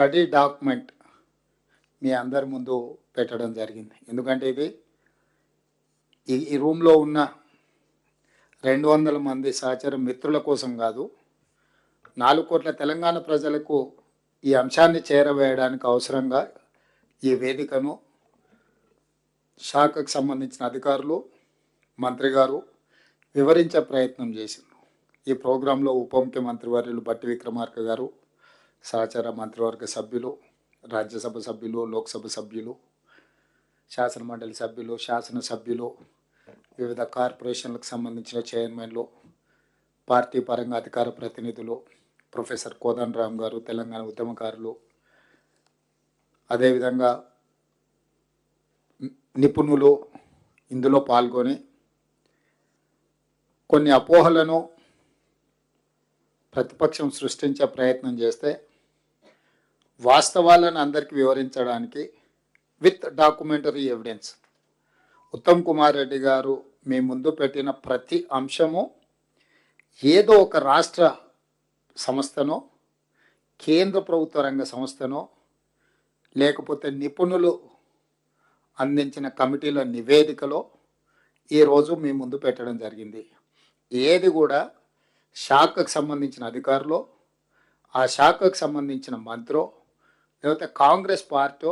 Study document మీ అందరి ముందు పెట్టడం జరిగింది. ఎందుకంటే ఇది ఈ రూమ్లో ఉన్న 200 మంది సహచర మిత్రుల కోసం కాదు, 4 కోట్ల తెలంగాణ ప్రజలకు ఈ అంశాన్ని చేరవేయడానికి అవసరంగా ఈ వేదికను శాఖకు సంబంధించిన అధికారులు, మంత్రి గారు వివరించే ప్రయత్నం చేసింది. ఈ ప్రోగ్రాంలో ఉప ముఖ్యమంత్రి వర్యులు బట్టి విక్రమార్క గారు, సహచర మంత్రివర్గ సభ్యులు, రాజ్యసభ సభ్యులు, లోక్సభ సభ్యులు, శాసనమండలి సభ్యులు, శాసనసభ్యులు, వివిధ కార్పొరేషన్లకు సంబంధించిన చైర్మన్లు, పార్టీ పరంగా అధికార ప్రతినిధులు, ప్రొఫెసర్ కోదండరామ్ గారు, తెలంగాణ ఉద్యమకారులు, అదేవిధంగా నిపుణులు ఇందులో పాల్గొని కొన్ని అపోహలను ప్రతిపక్షం సృష్టించే ప్రయత్నం చేస్తే వాస్తవాలను అందరికీ వివరించడానికి with documentary evidence Uttam Kumar Reddy గారు మీ ముందు పెట్టిన ప్రతి అంశము ఏదో ఒక రాష్ట్ర సంస్థనో, కేంద్ర ప్రభుత్వ రంగ సంస్థనో, లేకపోతే నిపుణులు అందించిన కమిటీల నివేదికలో ఈరోజు మీ ముందు పెట్టడం జరిగింది. ఏది కూడా శాఖకు సంబంధించిన అధికారులు, ఆ శాఖకు సంబంధించిన మంత్రో, లేకపోతే కాంగ్రెస్ పార్టీ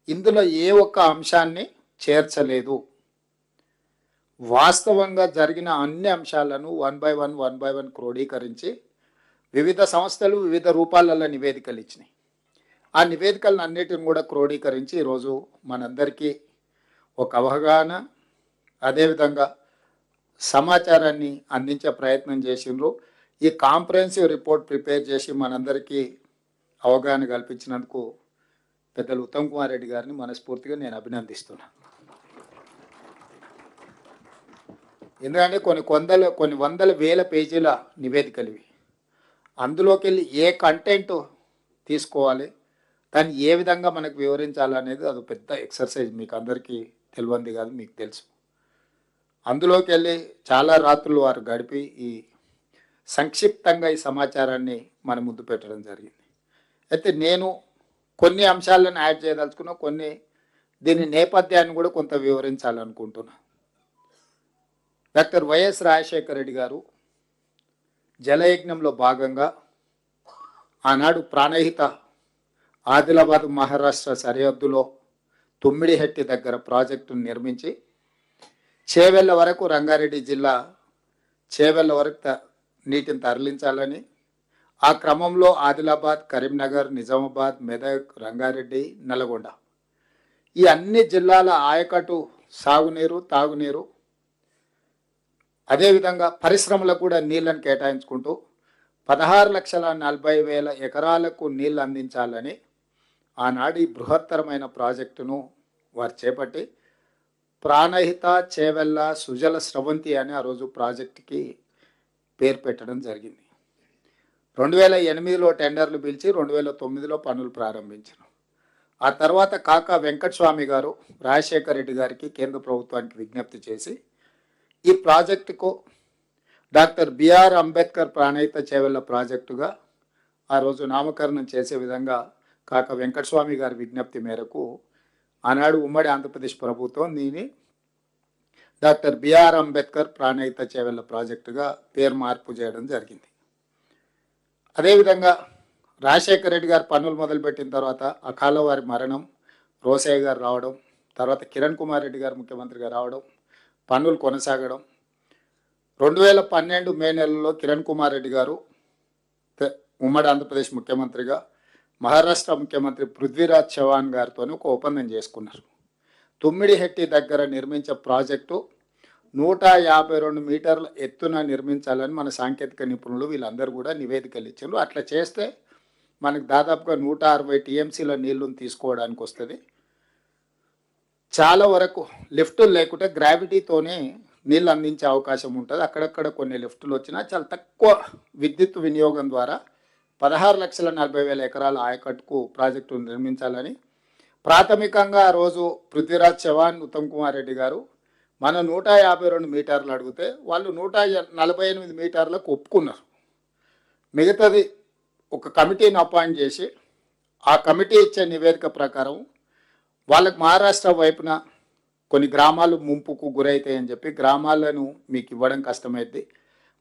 ఇందులో ఏ ఒక్క అంశాన్ని చేర్చలేదు. వాస్తవంగా జరిగిన అన్ని అంశాలను వన్ బై వన్ క్రోడీకరించి వివిధ సంస్థలు వివిధ రూపాలలో నివేదికలు ఇచ్చినాయి. ఆ నివేదికలను అన్నిటిని కూడా క్రోడీకరించి ఈరోజు మనందరికీ ఒక అవగాహన, అదేవిధంగా సమాచారాన్ని అందించే ప్రయత్నం చేసిండ్రు. ఈ కాంప్రహెన్సివ్ రిపోర్ట్ ప్రిపేర్ చేసి మనందరికీ అవగాహన కల్పించినందుకు పెద్దలు ఉత్తమ్ కుమార్ రెడ్డి గారిని మనస్ఫూర్తిగా నేను అభినందిస్తున్నాను. ఎందుకంటే కొన్ని వందల వేల పేజీల నివేదికలు ఇవి. అందులోకి వెళ్ళి ఏ కంటెంట్ తీసుకోవాలి, దాన్ని ఏ విధంగా మనకు వివరించాలనేది అది పెద్ద ఎక్సర్సైజ్. మీకు అందరికీ తెలియంది కాదు, మీకు తెలుసు. అందులోకి వెళ్ళి చాలా రాత్రులు వారు గడిపి ఈ సంక్షిప్తంగా ఈ సమాచారాన్ని మన ముందు పెట్టడం జరిగింది. అయితే నేను కొన్ని అంశాలను యాడ్ చేయదలుచుకున్నా, కొన్ని దీని నేపథ్యాన్ని కూడా కొంత వివరించాలనుకుంటున్నా. డాక్టర్ వైఎస్ రాజశేఖర రెడ్డి గారు జలయజ్ఞంలో భాగంగా ఆనాడు ప్రాణహిత ఆదిలాబాద్ మహారాష్ట్ర సరిహద్దులో తుమ్మిడిహెట్టి దగ్గర ప్రాజెక్టును నిర్మించి చేవెళ్ళ వరకు, రంగారెడ్డి జిల్లా చేవెళ్ళ వరకు నీటిని తరలించాలని, ఆ క్రమంలో ఆదిలాబాద్, కరీంనగర్, నిజామాబాద్, మెదక్, రంగారెడ్డి, నల్గొండ ఈ అన్ని జిల్లాల ఆయకట్టు సాగునీరు, తాగునీరు, అదేవిధంగా పరిశ్రమలకు కూడా నీళ్లను కేటాయించుకుంటూ 16,40,000 ఎకరాలకు నీళ్లు అందించాలని ఆనాడు ఈ బృహత్తరమైన ప్రాజెక్టును వారు చేపట్టి ప్రాణహిత చేవెళ్ళ సుజల స్రవంతి అని ఆ రోజు ప్రాజెక్టుకి పేరు పెట్టడం జరిగింది. 2008లో టెండర్లు పిలిచి 2009లో పనులు ప్రారంభించారు. ఆ తర్వాత కాకా వెంకటస్వామి గారు రాజశేఖర రెడ్డి గారికి, కేంద్ర ప్రభుత్వానికి విజ్ఞప్తి చేసి ఈ ప్రాజెక్టుకు డాక్టర్ బిఆర్ అంబేద్కర్ ప్రాణహిత చేవెళ్ళ ప్రాజెక్టుగా ఆ రోజు నామకరణం చేసే విధంగా కాకా వెంకటస్వామి గారి విజ్ఞప్తి మేరకు ఆనాడు ఉమ్మడి ఆంధ్రప్రదేశ్ ప్రభుత్వం దీన్ని డాక్టర్ బిఆర్ అంబేద్కర్ ప్రాణహిత చేవెళ్ళ ప్రాజెక్టుగా పేరు మార్పు చేయడం జరిగింది. అదేవిధంగా రాజశేఖర రెడ్డి గారు పనులు మొదలుపెట్టిన తర్వాత అకాల వారి మరణం, రోసయ్య గారు రావడం, తర్వాత కిరణ్ కుమార్ రెడ్డి గారు ముఖ్యమంత్రిగా రావడం, పనులు కొనసాగడం. 2012 మే నెలలో కిరణ్ కుమార్ రెడ్డి గారు ఉమ్మడి ఆంధ్రప్రదేశ్ ముఖ్యమంత్రిగా మహారాష్ట్ర ముఖ్యమంత్రి పృథ్వీరాజ్ చవాన్ గారితో ఒక ఒప్పందం చేసుకున్నారు. తుమ్మిడిహెట్టి దగ్గర నిర్మించే ప్రాజెక్టు 152 మీటర్ల ఎత్తున నిర్మించాలని మన సాంకేతిక నిపుణులు వీళ్ళందరూ కూడా నివేదికలు ఇచ్చారు. అట్లా చేస్తే మనకు దాదాపుగా 160 టీఎంసీల నీళ్లను తీసుకోవడానికి వస్తుంది. చాలా వరకు లిఫ్టులు లేకుంటే గ్రావిటీతోనే నీళ్ళు అందించే అవకాశం ఉంటుంది. అక్కడక్కడ కొన్ని లిఫ్టులు వచ్చినా చాలా తక్కువ విద్యుత్ వినియోగం ద్వారా 16,40,000 ఎకరాల ఆయకట్టుకు ప్రాజెక్టు నిర్మించాలని ప్రాథమికంగా ఆ రోజు పృథ్వీరాజ్ చవాన్, ఉత్తమ్ కుమార్ రెడ్డి గారు మన 152 మీటర్లు అడిగితే వాళ్ళు 148 మీటర్లకు ఒప్పుకున్నారు. మిగతాది ఒక కమిటీని అపాయింట్ చేసి ఆ కమిటీ ఇచ్చే నివేదిక ప్రకారం వాళ్ళకి మహారాష్ట్ర వైపున కొన్ని గ్రామాలు ముంపుకు గురవుతాయని చెప్పి గ్రామాలను మీకు ఇవ్వడం కష్టమైంది,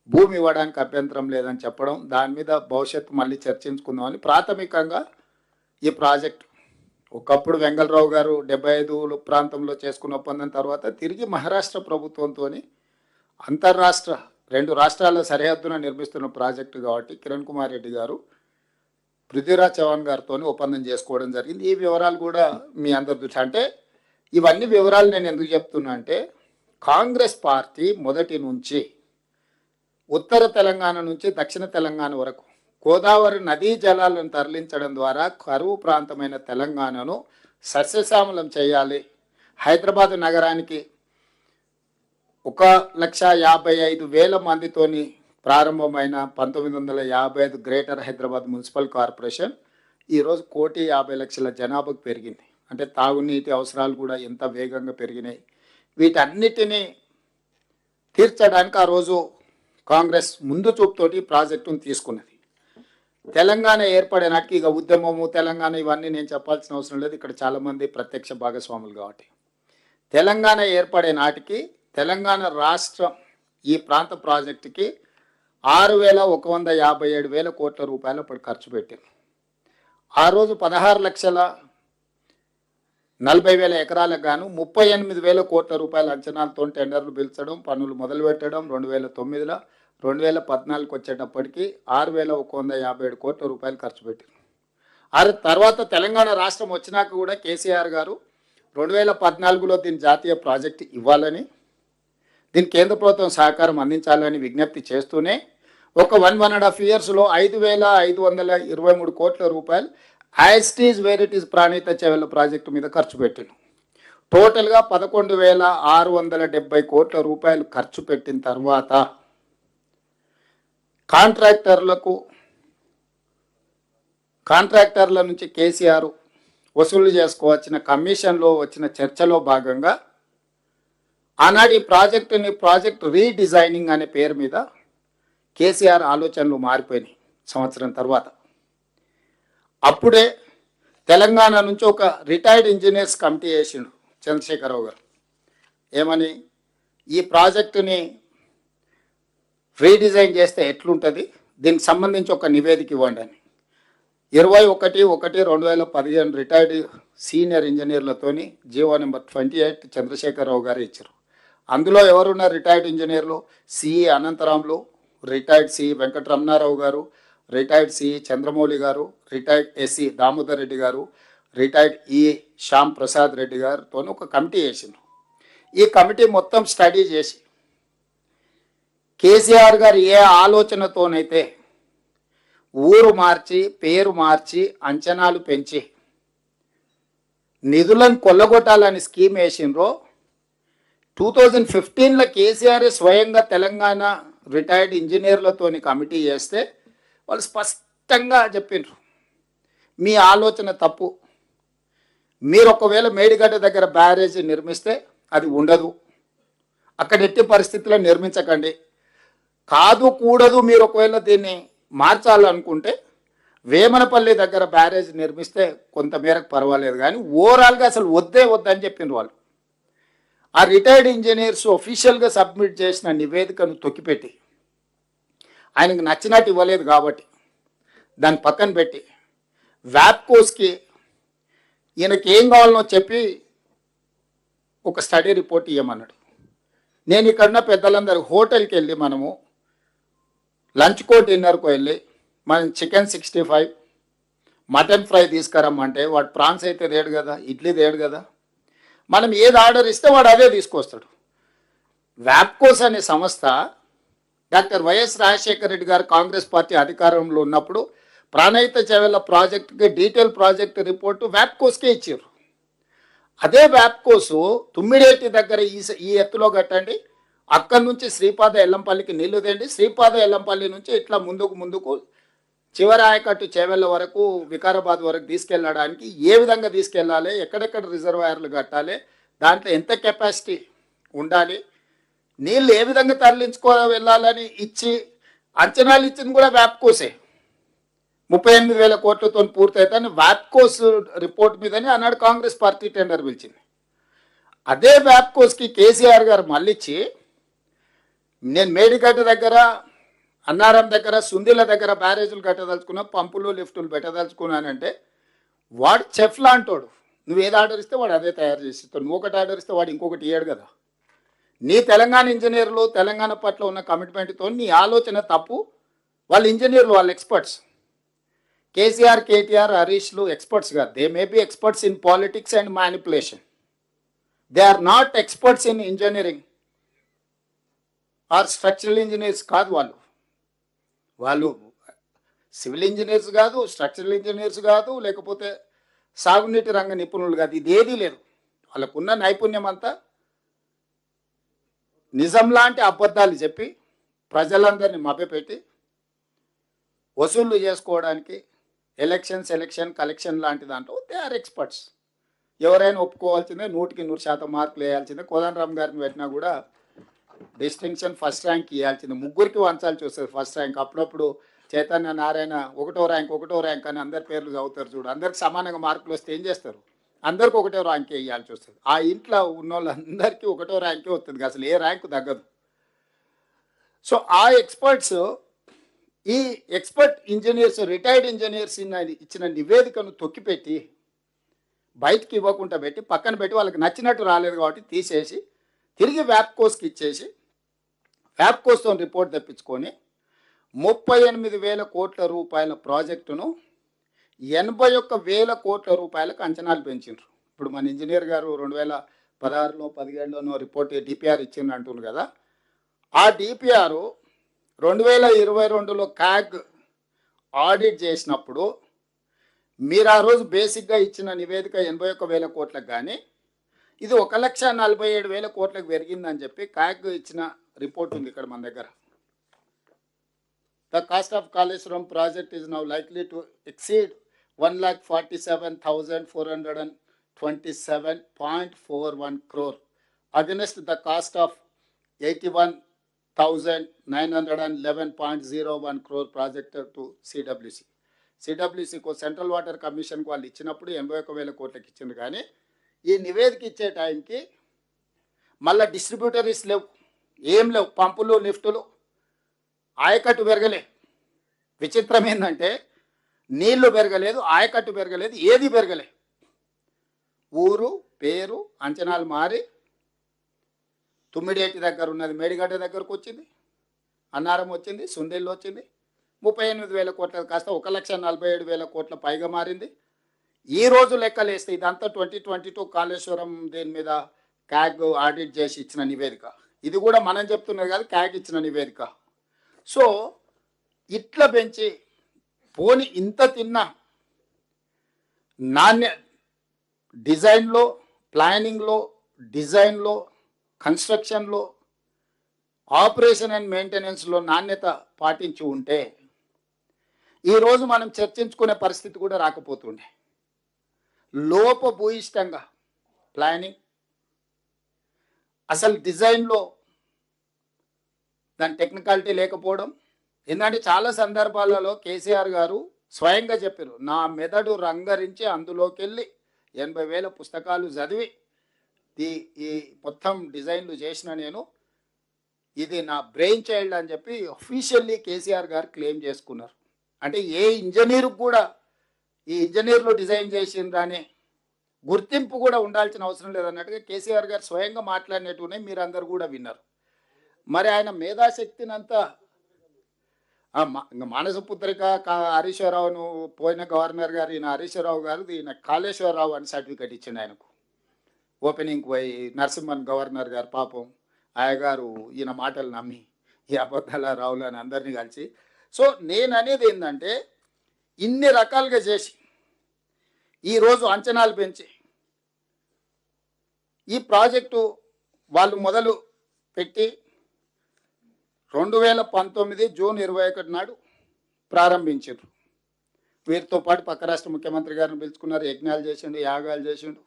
భూమి ఇవ్వడానికి అభ్యంతరం లేదని చెప్పడం, దాని మీద భవిష్యత్తు మళ్ళీ చర్చించుకుందామని ప్రాథమికంగా ఈ ప్రాజెక్ట్ ఒకప్పుడు వెంగళరావు గారు 75 ప్రాంతంలో చేసుకున్న ఒప్పందం తర్వాత తిరిగి మహారాష్ట్ర ప్రభుత్వంతో అంతర్రాష్ట్ర 2 రాష్ట్రాల సరిహద్దున నిర్మిస్తున్న ప్రాజెక్టు కాబట్టి కిరణ్ కుమార్ రెడ్డి గారు పృథ్వీరాజ్ చౌహాన్ గారితో ఒప్పందం చేసుకోవడం జరిగింది. ఈ వివరాలు కూడా మీ అందరి దృష్టి అంటే ఇవన్నీ వివరాలు నేను ఎందుకు చెప్తున్నా అంటే కాంగ్రెస్ పార్టీ మొదటి నుంచి ఉత్తర తెలంగాణ నుంచి దక్షిణ తెలంగాణ వరకు గోదావరి నదీ జలాలను తరలించడం ద్వారా కరువు ప్రాంతమైన తెలంగాణను సస్యశ్యామలం చేయాలి, హైదరాబాద్ నగరానికి 1,55,000 మందితోని ప్రారంభమైన 1955 గ్రేటర్ హైదరాబాద్ మున్సిపల్ కార్పొరేషన్ ఈరోజు 1,50,00,000 జనాభాకు పెరిగింది. అంటే తాగునీటి అవసరాలు కూడా ఎంత వేగంగా పెరిగినాయి. వీటన్నిటినీ తీర్చడానికి ఆ రోజు కాంగ్రెస్ ముందు చూపుతోటి ప్రాజెక్టును తీసుకున్నది. తెలంగాణ ఏర్పడే నాటికి ఇక ఉద్యమము తెలంగాణ ఇవన్నీ నేను చెప్పాల్సిన అవసరం లేదు, ఇక్కడ చాలామంది ప్రత్యక్ష భాగస్వాములు కాబట్టి తెలంగాణ ఏర్పడే నాటికి తెలంగాణ రాష్ట్రం ఈ ప్రాంత ప్రాజెక్టుకి 6,157,000 కోట్ల రూపాయలు అప్పుడు ఖర్చు పెట్టింది. ఆ రోజు 16,40,000 ఎకరాలకు గాను 38,000 కోట్ల రూపాయల అంచనాలతో టెండర్లు పిలిచడం, పనులు మొదలుపెట్టడం 2009లో 2014 వచ్చేటప్పటికి 6,157 కోట్ల రూపాయలు ఖర్చు పెట్టింది. ఆ తర్వాత తెలంగాణ రాష్ట్రం వచ్చినాక కూడా కేసీఆర్ గారు 2014లో దీని జాతీయ ప్రాజెక్టు ఇవ్వాలని, దీని కేంద్ర ప్రభుత్వం సహకారం అందించాలని విజ్ఞప్తి చేస్తూనే ఒక 1.5 yearsలో 5,523 కోట్ల రూపాయలు as it is where it is Pranahita Chevella project మీద ఖర్చు పెట్టింది. టోటల్గా 11,670 కోట్ల రూపాయలు ఖర్చు పెట్టిన తర్వాత కాంట్రాక్టర్ల నుంచి కేసీఆర్ వసూలు చేసుకోవచ్చిన కమిషన్లో వచ్చిన చర్చలో భాగంగా ఆనాడు ఈ ప్రాజెక్ట్ రీడిజైనింగ్ అనే పేరు మీద కేసీఆర్ ఆలోచనలు మారిపోయినాయి సంవత్సరం తర్వాత. అప్పుడే తెలంగాణ నుంచి ఒక రిటైర్డ్ ఇంజనీర్స్ కమిటీ వేసిండు చంద్రశేఖరరావు గారు. ఏమని, ఈ ప్రాజెక్టుని రీడిజైన్ చేస్తే ఎట్లుంటుంది, దీనికి సంబంధించి ఒక నివేదిక ఇవ్వండి అని 21/1/2015 రిటైర్డ్ సీనియర్ ఇంజనీర్లతోని జీవో నెంబర్ 28 చంద్రశేఖరరావు గారు ఇచ్చారు. అందులో ఎవరున్న రిటైర్డ్ ఇంజనీర్లు CE Anantharamulu, retired CE Venkataramana Rao గారు, రిటైర్డ్ సిఈ చంద్రమౌళి గారు, రిటైర్డ్ ఎస్సీ దామోదర్ రెడ్డి గారు, రిటైర్డ్ ఈ శ్యామ్ ప్రసాద్ రెడ్డి గారితో ఒక కమిటీ వేసిండ్రు. ఈ కమిటీ మొత్తం స్టడీ చేసి కేసీఆర్ గారు ఏ ఆలోచనతోనైతే ఊరు మార్చి పేరు మార్చి అంచనాలు పెంచి నిధులను కొల్లగొట్టాలని స్కీమ్ వేసిండ్రో 2015లో కేసీఆర్ స్వయంగా తెలంగాణ రిటైర్డ్ ఇంజనీర్లతోని కమిటీ చేస్తే వాళ్ళు స్పష్టంగా చెప్పిండ్రు, మీ ఆలోచన తప్పు, మీరు ఒకవేళ మేడిగడ్డ దగ్గర బ్యారేజ్ నిర్మిస్తే అది ఉండదు, అక్కడ ఎట్టి పరిస్థితుల్లో నిర్మించకండి, కాదు కూడదు మీరు ఒకవేళ దీన్ని మార్చాలనుకుంటే వేమనపల్లి దగ్గర బ్యారేజ్ నిర్మిస్తే కొంతమేరకు పర్వాలేదు, కానీ ఓవరాల్గా అసలు వద్దని చెప్పిండ్రు వాళ్ళు. ఆ రిటైర్డ్ ఇంజనీర్స్ ఒఫీషియల్గా సబ్మిట్ చేసిన నివేదికను తొక్కిపెట్టి ఆయనకు నచ్చినట్టు ఇవ్వలేదు కాబట్టి దాన్ని పక్కన పెట్టి వ్యాప్కోస్కి ఈయనకి ఏం కావాలనో చెప్పి ఒక స్టడీ రిపోర్ట్ ఇవ్వమన్నాడు. నేను ఇక్కడున్న పెద్దలందరూ హోటల్కి వెళ్ళి మనము లంచ్కో డిన్నర్కో వెళ్ళి మనం చికెన్ 65 మటన్ ఫ్రై తీసుకురమ్మంటే వాడు ప్రాన్స్ అయితే తేడు కదా, ఇడ్లీ తేడు కదా, మనం ఏది ఆర్డర్ ఇస్తే వాడు అదే తీసుకొస్తాడు. వ్యాప్కోస్ అనే సంస్థ డాక్టర్ వైఎస్ రాజశేఖర రెడ్డి గారు కాంగ్రెస్ పార్టీ అధికారంలో ఉన్నప్పుడు ప్రాణహిత చేవెళ్ల ప్రాజెక్టుకి డీటెయిల్ ప్రాజెక్ట్ రిపోర్టు వ్యాప్కోస్కే ఇచ్చారు. అదే వ్యాప్కోసు తుమ్మిడేటి దగ్గర ఈ ఎత్తులో కట్టండి, అక్కడి నుంచి శ్రీపాద ఎల్లంపల్లికి నీళ్లు తేండి, శ్రీపాద ఎల్లంపల్లి నుంచి ఇట్లా ముందుకు చివరి ఆయకట్టు చేవెళ్ళ వరకు వికారాబాద్ వరకు తీసుకెళ్ళడానికి ఏ విధంగా తీసుకెళ్ళాలి, ఎక్కడెక్కడ రిజర్వాయర్లు కట్టాలి, దాంట్లో ఎంత కెపాసిటీ ఉండాలి, నీళ్ళు ఏ విధంగా తరలించుకో వెళ్ళాలని ఇచ్చి అంచనాలు ఇచ్చింది కూడా వ్యాప్కోసే. 38,000 కోట్లతో పూర్తయితే వ్యాప్కోస్ రిపోర్ట్ మీదనే ఆనాడు కాంగ్రెస్ పార్టీ టెండర్ పిలిచింది. అదే వ్యాప్కోస్కి కేసీఆర్ గారు మళ్ళిచ్చి నేను మేడిగడ్డ దగ్గర, అన్నారం దగ్గర, సుందిల దగ్గర బ్యారేజీలు కట్టదలుచుకున్నా, పంపులు లిఫ్టులు పెట్టదలుచుకున్నానంటే వాడు చెఫ్ లాంటోడు. నువ్వు ఏది ఆర్డర్ ఇస్తే వాడు అదే తయారు చేసి ఇస్తాడు. నువ్వు ఒకటి ఆర్డర్ ఇస్తే వాడు ఇంకొకటి ఇయ్యాడు కదా. నీ తెలంగాణ ఇంజనీర్లు తెలంగాణ పట్ల ఉన్న కమిట్మెంట్తో నీ ఆలోచన తప్పు. వాళ్ళు ఇంజనీర్లు, వాళ్ళు ఎక్స్పర్ట్స్. కేసీఆర్, కేటీఆర్, హరీష్లు ఎక్స్పర్ట్స్ కాదు. They may be experts in politics and manipulation. They are not experts in engineering or structural engineers కాదు. వాళ్ళు సివిల్ ఇంజనీర్స్ కాదు, స్ట్రక్చరల్ ఇంజనీర్స్ కాదు, లేకపోతే సాగునీటి రంగ నిపుణులు కాదు. ఇది ఏదీ లేదు. వాళ్ళకున్న నైపుణ్యం అంతా నిజం లాంటి అబద్ధాలు చెప్పి ప్రజలందరినీ మభ్యపెట్టి వసూళ్లు చేసుకోవడానికి ఎలక్షన్ కలెక్షన్ లాంటి దాంట్లో దే ఆర్ ఎక్స్పర్ట్స్. ఎవరైనా ఒప్పుకోవాల్సిందే, 100% మార్కులు వేయాల్సిందే. కోదండరామ్ గారిని పెట్టినా కూడా డిస్టింక్షన్ ఫస్ట్ ర్యాంక్ ఇవ్వాల్సిందే. ముగ్గురికి వంచాల్సి వస్తుంది ఫస్ట్ ర్యాంక్. అప్పుడప్పుడు చైతన్య నారాయణ ఒకటో ర్యాంక్ అని అందరి పేర్లు చదువుతారు చూడు. అందరికి సమానంగా మార్కులు వస్తే ఏం చేస్తారు? అందరికి ఒకటో ర్యాంకే ఇవ్వాల్సి వస్తుంది. ఆ ఇంట్లో ఉన్న వాళ్ళందరికీ ఒకటో ర్యాంకే వస్తుంది, అసలు ఏ ర్యాంకు తగ్గదు. సో ఆ ఎక్స్పర్ట్స్, ఈ ఎక్స్పర్ట్ ఇంజనీర్స్, రిటైర్డ్ ఇంజనీర్స్ ఇచ్చిన నివేదికను తొక్కిపెట్టి బయటికి ఇవ్వకుండా పెట్టి పక్కన పెట్టి వాళ్ళకి నచ్చినట్టు రాలేదు కాబట్టి తీసేసి తిరిగి వ్యాప్కోస్కి ఇచ్చేసి వ్యాప్కోస్తో రిపోర్ట్ తెప్పించుకొని 38,000 కోట్ల రూపాయల ప్రాజెక్టును 81,000 కోట్ల రూపాయలకు అంచనాలు పెంచారు. ఇప్పుడు మన ఇంజనీర్ గారు 2016లో 17లోనో రిపోర్ట్ డిపిఆర్ ఇచ్చింది అంటున్నారు కదా. ఆ డిపిఆర్ 2022లో క్యాగ్ ఆడిట్ చేసినప్పుడు మీరు ఆ రోజు బేసిక్గా ఇచ్చిన నివేదిక 81,000 కోట్లకు, కానీ ఇది 1,47,000 కోట్లకు పెరిగిందని చెప్పి క్యాగ్ ఇచ్చిన రిపోర్ట్ ఉంది ఇక్కడ మన దగ్గర. The cost of Kaleshwaram project is now likely to exceed 1,47,427.41 crore against the cost of 81,911.01 crore projected to CWC. సిడబ్ల్యూసీకు సెంట్రల్ వాటర్ కమిషన్కి వాళ్ళు ఇచ్చినప్పుడు 81,000 కోట్లకి ఇచ్చింది. కానీ ఈ నివేదిక ఇచ్చే టైంకి మళ్ళీ డిస్ట్రిబ్యూటరీస్ లేవు, ఏం లేవు, పంపులు లిఫ్టులు, ఆయకట్టు పెరగలే. విచిత్రం ఏంటంటే నీళ్లు పెరగలేదు, ఆయకట్టు పెరగలేదు, ఏది పెరగలే. ఊరు పేరు అంచనాలు మారి తుమ్మిడేటి దగ్గర ఉన్నది మేడిగడ్డ దగ్గరకు వచ్చింది, అన్నారం వచ్చింది, సుందేళ్ళు వచ్చింది. 38,000 కోట్ల కాస్త 1,47,000 కోట్ల పైగా మారింది. ఈ రోజు లెక్కలేస్తే ఇదంతా 2022 కాళేశ్వరం దేని మీద క్యాగ్ ఆడిట్ చేసి ఇచ్చిన నివేదిక. ఇది కూడా మనం చెప్తున్నది కాదు, క్యాగ్ ఇచ్చిన నివేదిక. సో ఇట్లా పెంచి పోని ఇంత తిన్నా నాణ్య డిజైన్లో, ప్లానింగ్లో, డిజైన్లో, కన్స్ట్రక్షన్లో, ఆపరేషన్ అండ్ మెయింటెనెన్స్లో నాణ్యత పాటించి ఉంటే ఈరోజు మనం చర్చించుకునే పరిస్థితి కూడా రాకపోతుండే. లోపభూయిష్టంగా ప్లానింగ్, అసలు డిజైన్లో దాని టెక్నికాలిటీ లేకపోవడం. ఎందుకంటే చాలా సందర్భాలలో కేసీఆర్ గారు స్వయంగా చెప్పారు, నా మెదడు రంగరించి అందులోకి వెళ్ళి 80,000 పుస్తకాలు చదివి ఈ మొత్తం డిజైన్లు చేసిన నేను, ఇది నా బ్రెయిన్ చైల్డ్ అని చెప్పి అఫీషియల్లీ కేసీఆర్ గారు క్లెయిమ్ చేసుకున్నారు. అంటే ఏ ఇంజనీర్కి కూడా ఈ ఇంజనీర్లు డిజైన్ చేసిందని గుర్తింపు కూడా ఉండాల్సిన అవసరం లేదన్నట్టుగా కేసీఆర్ గారు స్వయంగా మాట్లాడినట్టునే మీరు అందరు కూడా విన్నారు. మరి ఆయన మేధాశక్తినంతా మానసపుత్రిక హరీశ్వరరావును పోయిన గవర్నర్ గారు, ఈయన హరీశ్వరరావు గారు, ఈయన కాళేశ్వరరావు అని సర్టిఫికేట్ ఇచ్చిండు ఆయనకు. ఓపెనింగ్కి పోయి నరసింహన్ గవర్నర్ గారు పాపం ఆయగారు ఈయన మాటలు నమ్మి ఈ అబద్ధాల రావులు అని అందరినీ కలిసి. సో నేను అనేది ఏంటంటే ఇన్ని రకాలుగా చేసి ఈరోజు అంచనాలు పెంచి ఈ ప్రాజెక్టు వాళ్ళు మొదలు పెట్టి 2019 జూన్ 21 నాడు ప్రారంభించారు. వీరితో పాటు పక్క రాష్ట్ర ముఖ్యమంత్రి గారిని పిలుచుకున్నారు, యజ్ఞాలు చేసిండు, యాగాలు చేసిండు.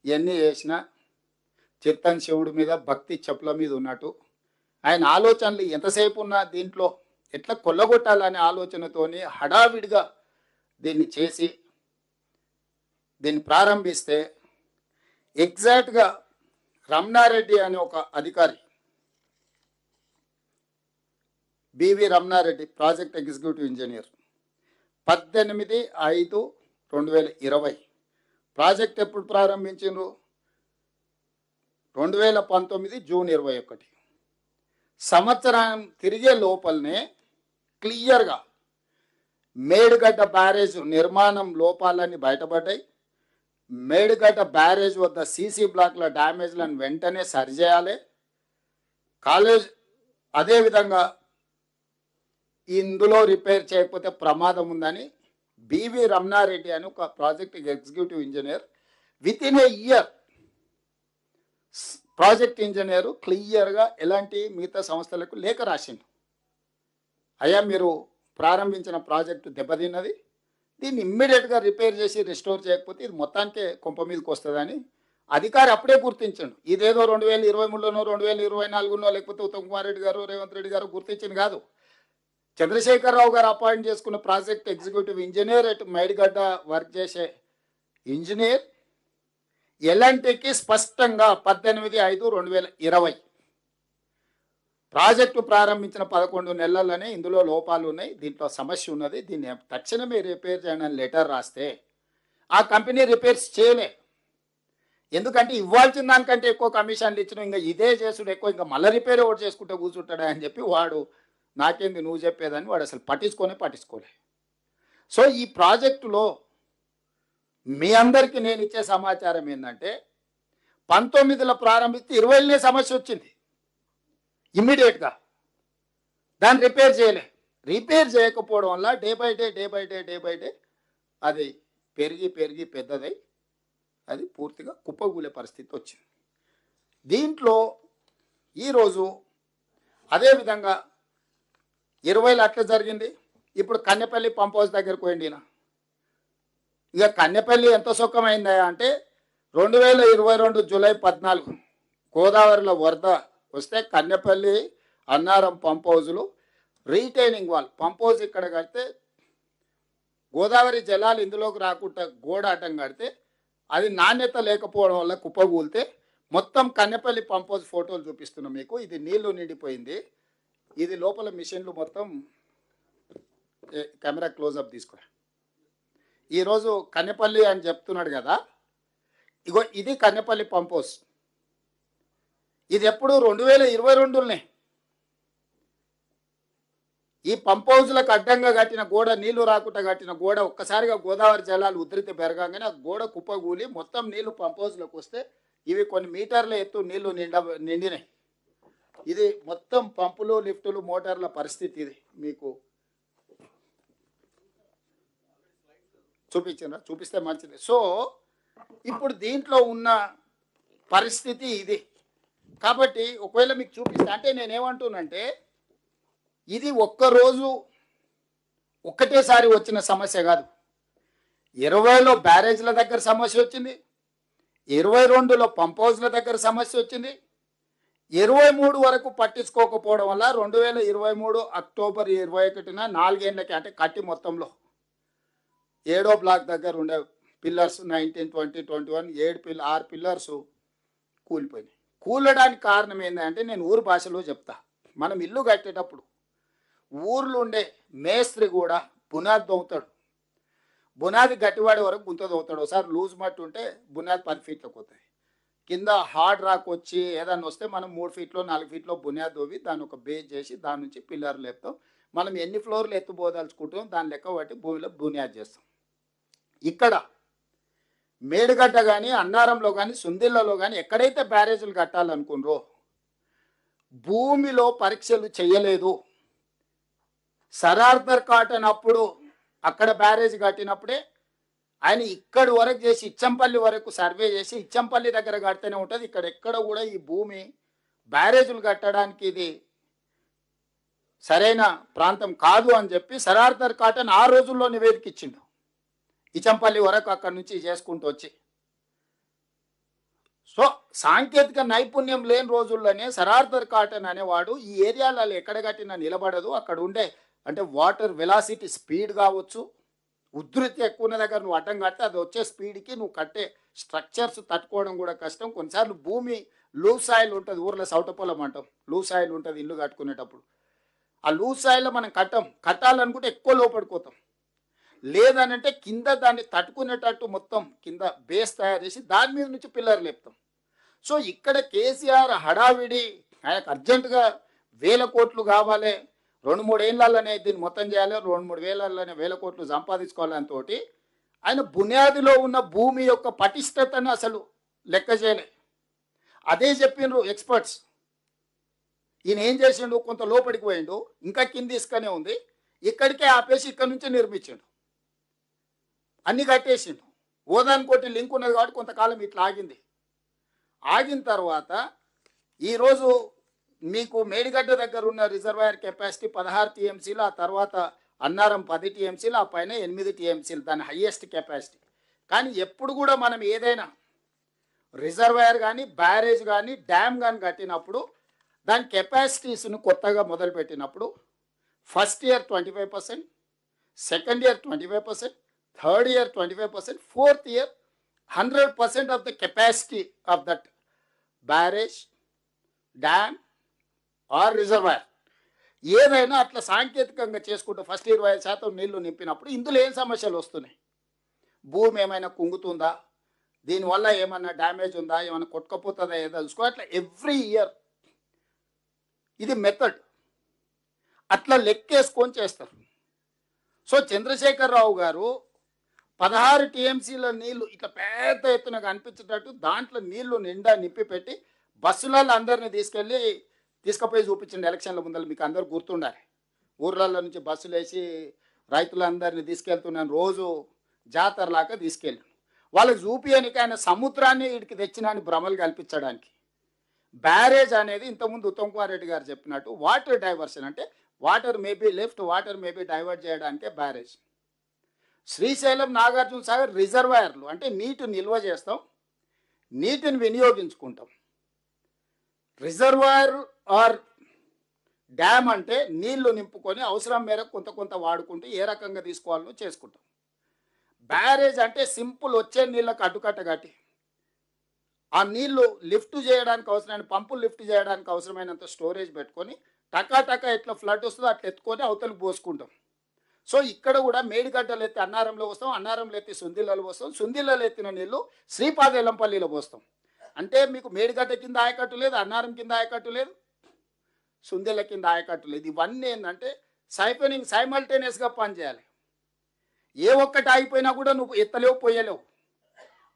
ఇవన్నీ చేసిన చిత్తన్ శివుడి మీద భక్తి చెప్పుల మీద ఉన్నట్టు ఆయన ఆలోచనలు ఎంతసేపు ఉన్నా దీంట్లో ఎట్లా కొల్లగొట్టాలనే ఆలోచనతోని హడావిడిగా దీన్ని చేసి దీన్ని ప్రారంభిస్తే ఎగ్జాక్ట్గా రమణారెడ్డి అనే ఒక అధికారి, B V Ramana Reddy, project executive engineer, 18/5/2020 project ఎప్పుడు ప్రారంభించారు? 2019 జూన్ 21. సంవత్సరం తిరిగే లోపలనే క్లియర్గా మేడిగడ్డ బ్యారేజ్ నిర్మాణం లోపాలన్నీ బయటపడ్డాయి. మేడిగడ్డ బ్యారేజ్ వద్ద సీసీ బ్లాక్ల డ్యామేజ్లను వెంటనే సరిచేయాలి. కాలేజ్ అదేవిధంగా ఇందులో రిపేర్ చేయకపోతే ప్రమాదం ఉందని బివి రమణారెడ్డి అని ఒక project executive engineer with in a year, project engineer క్లియర్గా ఎలాంటి మిగతా సంస్థలకు లేఖ రాసిండు. అయ్యా, మీరు ప్రారంభించిన ప్రాజెక్టు దెబ్బతిన్నది, దీన్ని ఇమ్మీడియట్గా రిపేర్ చేసి రిస్టోర్ చేయకపోతే ఇది మొత్తానికే కొంప మీదకి వస్తుందని అధికారి అప్పుడే గుర్తించండు. ఇదేదో 2023లోనో 2024నో లేకపోతే ఉత్తమ్ కుమార్ రెడ్డి గారు, రేవంత్ రెడ్డి గారు గుర్తించింది కాదు. చంద్రశేఖరరావు గారు అపాయింట్ చేసుకున్న ప్రాజెక్ట్ ఎగ్జిక్యూటివ్ ఇంజనీర్, అటు మేడిగడ్డ వర్క్ చేసే ఇంజనీర్ ఎలాంటికి స్పష్టంగా 18/5/2020 ప్రాజెక్టు ప్రారంభించిన 11 నెలల్లోనే ఇందులో లోపాలు ఉన్నాయి, దీంట్లో సమస్య ఉన్నది, దీన్ని తక్షణమే రిపేర్ చేయండి అని లెటర్ రాస్తే ఆ కంపెనీ రిపేర్స్ చేయలే. ఎందుకంటే ఇవ్వాల్సిన దానికంటే ఎక్కువ కమిషన్లు ఇచ్చిన, ఇంకా ఇదే చేసుడు ఎక్కువ, ఇంకా మళ్ళీ రిపేర్ ఒకటి చేసుకుంటే కూర్చుంటాడా అని చెప్పి వాడు నాకేంది నువ్వు చెప్పేదని వాడు అసలు పట్టించుకోలే. సో ఈ ప్రాజెక్టులో మీ అందరికీ నేను ఇచ్చే సమాచారం ఏంటంటే 19లో ప్రారంభిస్తే 20లోనే సమస్య వచ్చింది. ఇమ్మీడియట్గా దాన్ని రిపేర్ చేయలే. రిపేర్ చేయకపోవడం వల్ల డే బై డే అది పెరిగి పెద్దదై అది పూర్తిగా కుప్పగూలే పరిస్థితి వచ్చింది. దీంట్లో ఈరోజు అదేవిధంగా 20లో అట్లా జరిగింది. ఇప్పుడు కన్నెపల్లి పంప్ హౌస్ దగ్గరకు పోయింది. ఇక కన్నెపల్లి ఎంత సుఖమైందా అంటే 2022 జూలై 14 గోదావరిలో వరద వస్తే కన్నెపల్లి అన్నారం పంప్ హౌజులు రీటైనింగ్ వాల్, పంప్ హౌజ్ ఇక్కడ కడితే గోదావరి జలాలు ఇందులోకి రాకుండా గోడ అడ్డం కడితే అది నాణ్యత లేకపోవడం వల్ల కుప్పగూలితే మొత్తం కన్నెపల్లి పంప్ హౌజ్ ఫోటోలు చూపిస్తున్నాం మీకు. ఇది నీళ్లు నిండిపోయింది, ఇది లోపల మిషన్లు మొత్తం. కెమెరా క్లోజప్ తీసుకురా. ఈరోజు కన్నెపల్లి అని చెప్తున్నాడు కదా, ఇగో ఇది కన్నెపల్లి పంప్ హౌస్. ఇది ఎప్పుడు 2022లోనే ఈ పంప్ హౌజ్లకు అడ్డంగా కట్టిన గోడ, నీళ్లు రాకుండా కట్టిన గోడ ఒక్కసారిగా గోదావరి జలాలు ఉధృతి పెరగానే ఆ గోడ కుప్పగూలి మొత్తం నీళ్లు పంప్ హౌజ్లోకి వస్తే ఇవి కొన్ని మీటర్ల ఎత్తు నీళ్లు నిండినాయి. ఇది మొత్తం పంపులు, లిఫ్టులు, మోటార్ల పరిస్థితి ఇది మీకు చూపిస్తే మంచిది. సో ఇప్పుడు దీంట్లో ఉన్న పరిస్థితి ఇది. కాబట్టి ఒకవేళ మీకు చూపిస్తే, అంటే నేనేమంటున్నానంటే ఇది ఒక్కరోజు ఒక్కటేసారి వచ్చిన సమస్య కాదు. 20లో బ్యారేజ్ల దగ్గర సమస్య వచ్చింది, 22లో పంప్ హౌజ్ల దగ్గర సమస్య వచ్చింది, 23 వరకు పట్టించుకోకపోవడం వల్ల 2023 అక్టోబర్ 21న 4 ఏళ్ళకి, అంటే కట్టి మొత్తంలో 7వ బ్లాక్ దగ్గర ఉండే పిల్లర్స్ 19, 20, 21 6 పిల్లర్స్ కూలిపోయినాయి. కూలడానికి కారణం ఏంటంటే నేను ఊరు భాషలో చెప్తా. మనం ఇల్లు కట్టేటప్పుడు ఊర్లో ఉండే మేస్త్రి కూడా బునాది దొంగతాడు. బునాది గట్టివాడే వరకు గుంత దొంగతాడు. ఒకసారి లూజ్ మట్టి ఉంటే బునాది 10 ఫీట్లకు పోతుంది. కింద హార్డ్ రాక్ వచ్చి ఏదన్నా వస్తే మనం 3 ఫీట్లో 4 ఫీట్లో బునాది దోవి దాన్ని ఒక బేస్ చేసి దాని నుంచి పిల్లర్లు ఎత్తాం. మనం ఎన్ని ఫ్లోర్లు ఎత్తుబోదలుచుకుంటాం దాని లెక్క బట్టి భూమిలో బునియాది చేస్తాం. ఇక్కడ మేడిగడ్డ కానీ, అన్నారంలో కానీ, సుందిళ్లలో కానీ ఎక్కడైతే బ్యారేజీలు కట్టాలనుకున్నారో భూమిలో పరీక్షలు చేయలేదు. సరార్థర్ కాటన్ అప్పుడు అక్కడ బ్యారేజ్ కట్టినప్పుడే ఆయన ఇక్కడి వరకు చేసి ఇచ్చంపల్లి వరకు సర్వే చేసి ఇచ్చంపల్లి దగ్గర కడితేనే ఉంటుంది. ఇక్కడ ఎక్కడ కూడా ఈ భూమి బ్యారేజీలు కట్టడానికి ఇది సరైన ప్రాంతం కాదు అని చెప్పి సరార్థర్ కాటన్ ఆ రోజుల్లో నివేదిక ఇచ్చిండు. ఇచ్చంపల్లి వరకు అక్కడి నుంచి చేసుకుంటూ వచ్చి. సో సాంకేతిక నైపుణ్యం లేని రోజుల్లోనే సరార్థర్ కాటన్ అనేవాడు ఈ ఏరియాలలో ఎక్కడ కట్టినా నిలబడదు, అక్కడ ఉండే అంటే వాటర్ వెలాసిటీ స్పీడ్ కావచ్చు, ఉధృతి ఎక్కువ ఉన్న దగ్గర నువ్వు అడ్డం కడితే అది వచ్చే స్పీడ్కి నువ్వు కట్టే స్ట్రక్చర్స్ తట్టుకోవడం కూడా కష్టం. కొన్నిసార్లు భూమి లూజ్ సాయిల్ ఉంటుంది, ఊర్లో సౌటపొలం అంటాం, లూజ్ సాయిల్ ఉంటుంది ఇల్లు కట్టుకునేటప్పుడు. ఆ లూజ్ సాయిల్లో మనం కట్టాలనుకుంటే ఎక్కువ లోపడిపోతాం. లేదనంటే కింద దాన్ని తట్టుకునేటట్టు మొత్తం కింద బేస్ తయారు చేసి దాని మీద నుంచి పిల్లర్ లేపుతాం. సో ఇక్కడ కేసీఆర్ హడావిడి, ఆయనకు అర్జెంటుగా 1000 కోట్లు కావాలి, 2-3 ఏళ్ళలోనే దీన్ని మొత్తం చేయాలి, 2-3 వేలలోనే 1000 కోట్లు సంపాదించుకోవాలని తోటి ఆయన బునియాదిలో ఉన్న భూమి యొక్క పటిష్టతను అసలు లెక్క చేయలే. అదే చెప్పిండ్రు ఎక్స్పర్ట్స్. ఈయన ఏం చేసిండు, కొంత లోపలికి పోయిండు, ఇంకా కింది ఇసుకనే ఉంది, ఇక్కడికే ఆపేసి ఇక్కడ నుంచి నిర్మించిండు, అన్ని కట్టేసిండు. ఓదానికోటి లింక్ ఉన్నది కాబట్టి కొంతకాలం ఇట్లా ఆగింది. ఆగిన తర్వాత ఈరోజు మీకు మేడిగడ్డ దగ్గర ఉన్న రిజర్వాయర్ కెపాసిటీ 16 టీఎంసీలు, ఆ తర్వాత అన్నారం 10 టీఎంసీలు, ఆ పైన 8 టీఎంసీలు దాని హయ్యెస్ట్ కెపాసిటీ. కానీ ఎప్పుడు కూడా మనం ఏదైనా రిజర్వాయర్ కానీ బ్యారేజ్ కానీ డ్యామ్ కానీ కట్టినప్పుడు దాని కెపాసిటీస్ను కొత్తగా మొదలుపెట్టినప్పుడు first year 25%, second year 25%, third year 25%, fourth year 100% of the capacity of that barrage, dam or reservoir ఏదైనా అట్లా సాంకేతికంగా చేసుకుంటూ ఫస్ట్ 25% నీళ్లు నింపినప్పుడు ఇందులో ఏం సమస్యలు వస్తున్నాయి, భూమి ఏమైనా కుంగుతుందా, దీనివల్ల ఏమైనా డ్యామేజ్ ఉందా, ఏమైనా కొట్టుకపోతుందా, ఏదో తెలుసుకో. అట్లా ఎవ్రీ ఇయర్ ఇది మెథడ్, అట్లా లెక్కేసుకొని చేస్తారు. సో చంద్రశేఖరరావు గారు 16 టీఎంసీల నీళ్లు ఇట్లా పెద్ద ఎత్తున కనిపించేటట్టు దాంట్లో నీళ్లు నిండా నింపి పెట్టి బస్సులలో అందరినీ తీసుకుపోయి చూపించండి ఎలక్షన్ల ముందర. మీకు అందరు గుర్తుండాలి, ఊర్లలో నుంచి బస్సులు వేసి రైతులందరినీ తీసుకెళ్తున్నాను, రోజు జాతరలాగా తీసుకెళ్ళి వాళ్ళకి చూపించడానికి ఆయన సముద్రాన్ని వీడికి తెచ్చినాన్ని భ్రమలు కల్పించడానికి. బ్యారేజ్ అనేది ఇంతకుముందు ఉత్తమ్ కుమార్ రెడ్డి గారు చెప్పినట్టు వాటర్ డైవర్షన్, అంటే water maybe left, water maybe divert చేయడానికే బ్యారేజ్. శ్రీశైలం, నాగార్జున సాగర్ రిజర్వాయర్లు అంటే నీటి నిల్వ చేస్తాం, నీటిని వినియోగించుకుంటాం. రిజర్వాయర్ ఆర్ డ్యామ్ అంటే నీళ్లు నింపుకొని అవసరం మేరకు కొంత వాడుకుంటూ ఏ రకంగా తీసుకోవాలో చేసుకుంటాం. బ్యారేజ్ అంటే సింపుల్ వచ్చే నీళ్ళకు అడ్డుకట్ట కట్టి ఆ నీళ్లు లిఫ్ట్ చేయడానికి అవసరమైన పంపులు లిఫ్ట్ చేయడానికి అవసరమైనంత స్టోరేజ్ పెట్టుకొని టకా ఎట్లా ఫ్లడ్ వస్తుందో అట్లా ఎత్తుకొని అవతలకు పోసుకుంటాం. సో ఇక్కడ కూడా మేడిగడ్డలు ఎత్తి అన్నారంలో పోస్తాం, అన్నారంలో ఎత్తి సుందిళ్ళలో పోస్తాం, సుందిళ్ళలో ఎత్తిన నీళ్లు శ్రీపాద ఎల్లంపల్లిలో పోస్తాం. అంటే మీకు మేడిగడ్డ కింద ఆయకట్టు లేదు, అన్నారం కింద ఆయకట్టు లేదు, సుందిళ్ళ కింద ఆయకట్టు లేదు. ఇవన్నీ ఏంటంటే సైపనింగ్ సైమల్టేనియస్గా పనిచేయాలి. ఏ ఒక్కటి ఆగిపోయినా కూడా నువ్వు ఎత్తలేవు, పోయలేవు.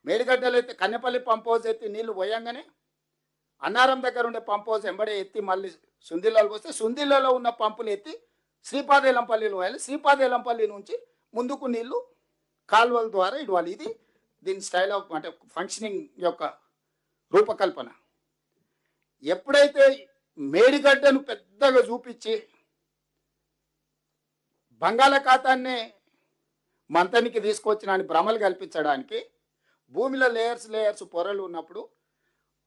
మేడిగడ్డలు ఎత్తి కన్నెపల్లి పంప్ హౌస్ ఎత్తి నీళ్లు పోయంగానే అన్నారం దగ్గర ఉండే పంప్ హౌస్ ఎంబడే ఎత్తి మళ్ళీ సుందిళ్ళలో పోస్తే సుందిళ్ళలో ఉన్న పంపులు ఎత్తి శ్రీపాదేలంపల్లిలో పోయాలి, శ్రీపాదేలంపల్లి నుంచి ముందుకు నీళ్లు కాలువల ద్వారా ఇవ్వాలి. ఇది దీని స్టైల్ ఆఫ్ అంటే ఫంక్షనింగ్ యొక్క రూపకల్పన. ఎప్పుడైతే మేడిగడ్డను పెద్దగా చూపించి బంగాళాఖాతాన్ని మంతనికి తీసుకొచ్చిన భ్రమలు కల్పించడానికి భూమిలో లేయర్స్ పొరలు ఉన్నప్పుడు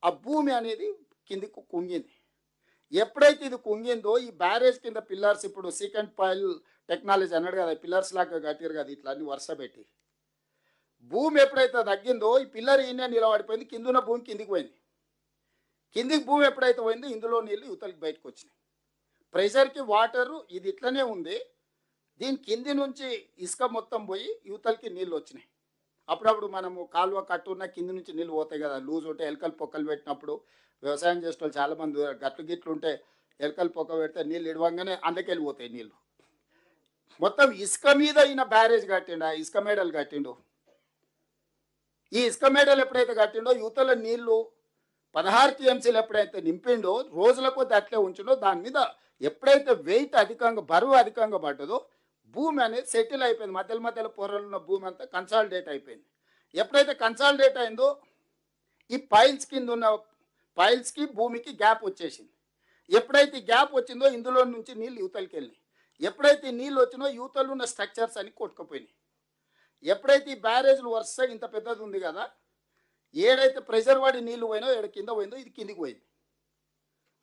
ఆ భూమి అనేది కిందికి కుంగింది. ఎప్పుడైతే ఇది కుంగిందో ఈ బ్యారేజ్ కింద పిల్లర్స్, ఇప్పుడు సీకెంట్ పైల్ టెక్నాలజీ అన్నాడు కదా, పిల్లర్స్ లాగా కట్టారు కదా ఇట్లా అన్ని వరుస పెట్టి, భూమి ఎప్పుడైతే తగ్గిందో ఈ పిల్లర్ ఈయన నిలబడిపోయింది, కిందున్న భూమి కిందికి పోయింది. కిందికి భూమి ఎప్పుడైతే పోయిందో ఇందులో నీళ్ళు యువతలకి బయటకు వచ్చినాయి. ప్రెషర్కి వాటరు ఇది ఇట్లనే ఉంది, దీని కింది నుంచి ఇసుక మొత్తం పోయి యువతలకి నీళ్ళు వచ్చినాయి. అప్పుడప్పుడు మనము కాలువ కట్టున్న కింది నుంచి నీళ్ళు పోతాయి కదా, లూజ్ ఉంటే ఎలకలు పొక్కలు పెట్టినప్పుడు వ్యవసాయం చేసే వాళ్ళు చాలామంది గిట్లు ఉంటే ఎలకలు పొక్క పెడితే నీళ్ళు ఇడవంగానే అందుకే వెళ్ళిపోతాయి నీళ్ళు. మొత్తం ఇసుక మీద ఈయన బ్యారేజ్ కట్టిండు, ఆ ఇసుక మేడలు కట్టిండు. ఈ ఇసుక మేడలు ఎప్పుడైతే కట్టిండో యువతల నీళ్లు 16 టీఎంసీలు ఎప్పుడైతే నింపిండో రోజుల కొద్ది అట్లే ఉంచిండో దాని మీద ఎప్పుడైతే వెయిట్ అధికంగా బరువు అధికంగా పడ్డదో భూమి అనేది సెటిల్ అయిపోయింది. మధ్యలో పొరలు ఉన్న భూమి అంతా కన్సాలిడేట్ అయిపోయింది. ఎప్పుడైతే కన్సాలిడేట్ అయిందో ఈ పైల్స్ కింద ఉన్న పైల్స్కి భూమికి గ్యాప్ వచ్చేసింది. ఎప్పుడైతే గ్యాప్ వచ్చిందో ఇందులో నుంచి నీళ్ళు యువతలకి వెళ్ళినాయి. ఎప్పుడైతే నీళ్ళు వచ్చినో యువతలు ఉన్న స్ట్రక్చర్స్ అని కొట్టుకుపోయినాయి. ఎప్పుడైతే ఈ బ్యారేజ్లు వరుసగా ఇంత పెద్దది ఉంది కదా, ఏడైతే ప్రెషర్ పడి నీళ్లు పోయినో ఏడ కింద పోయిందో ఇది కిందికి పోయింది.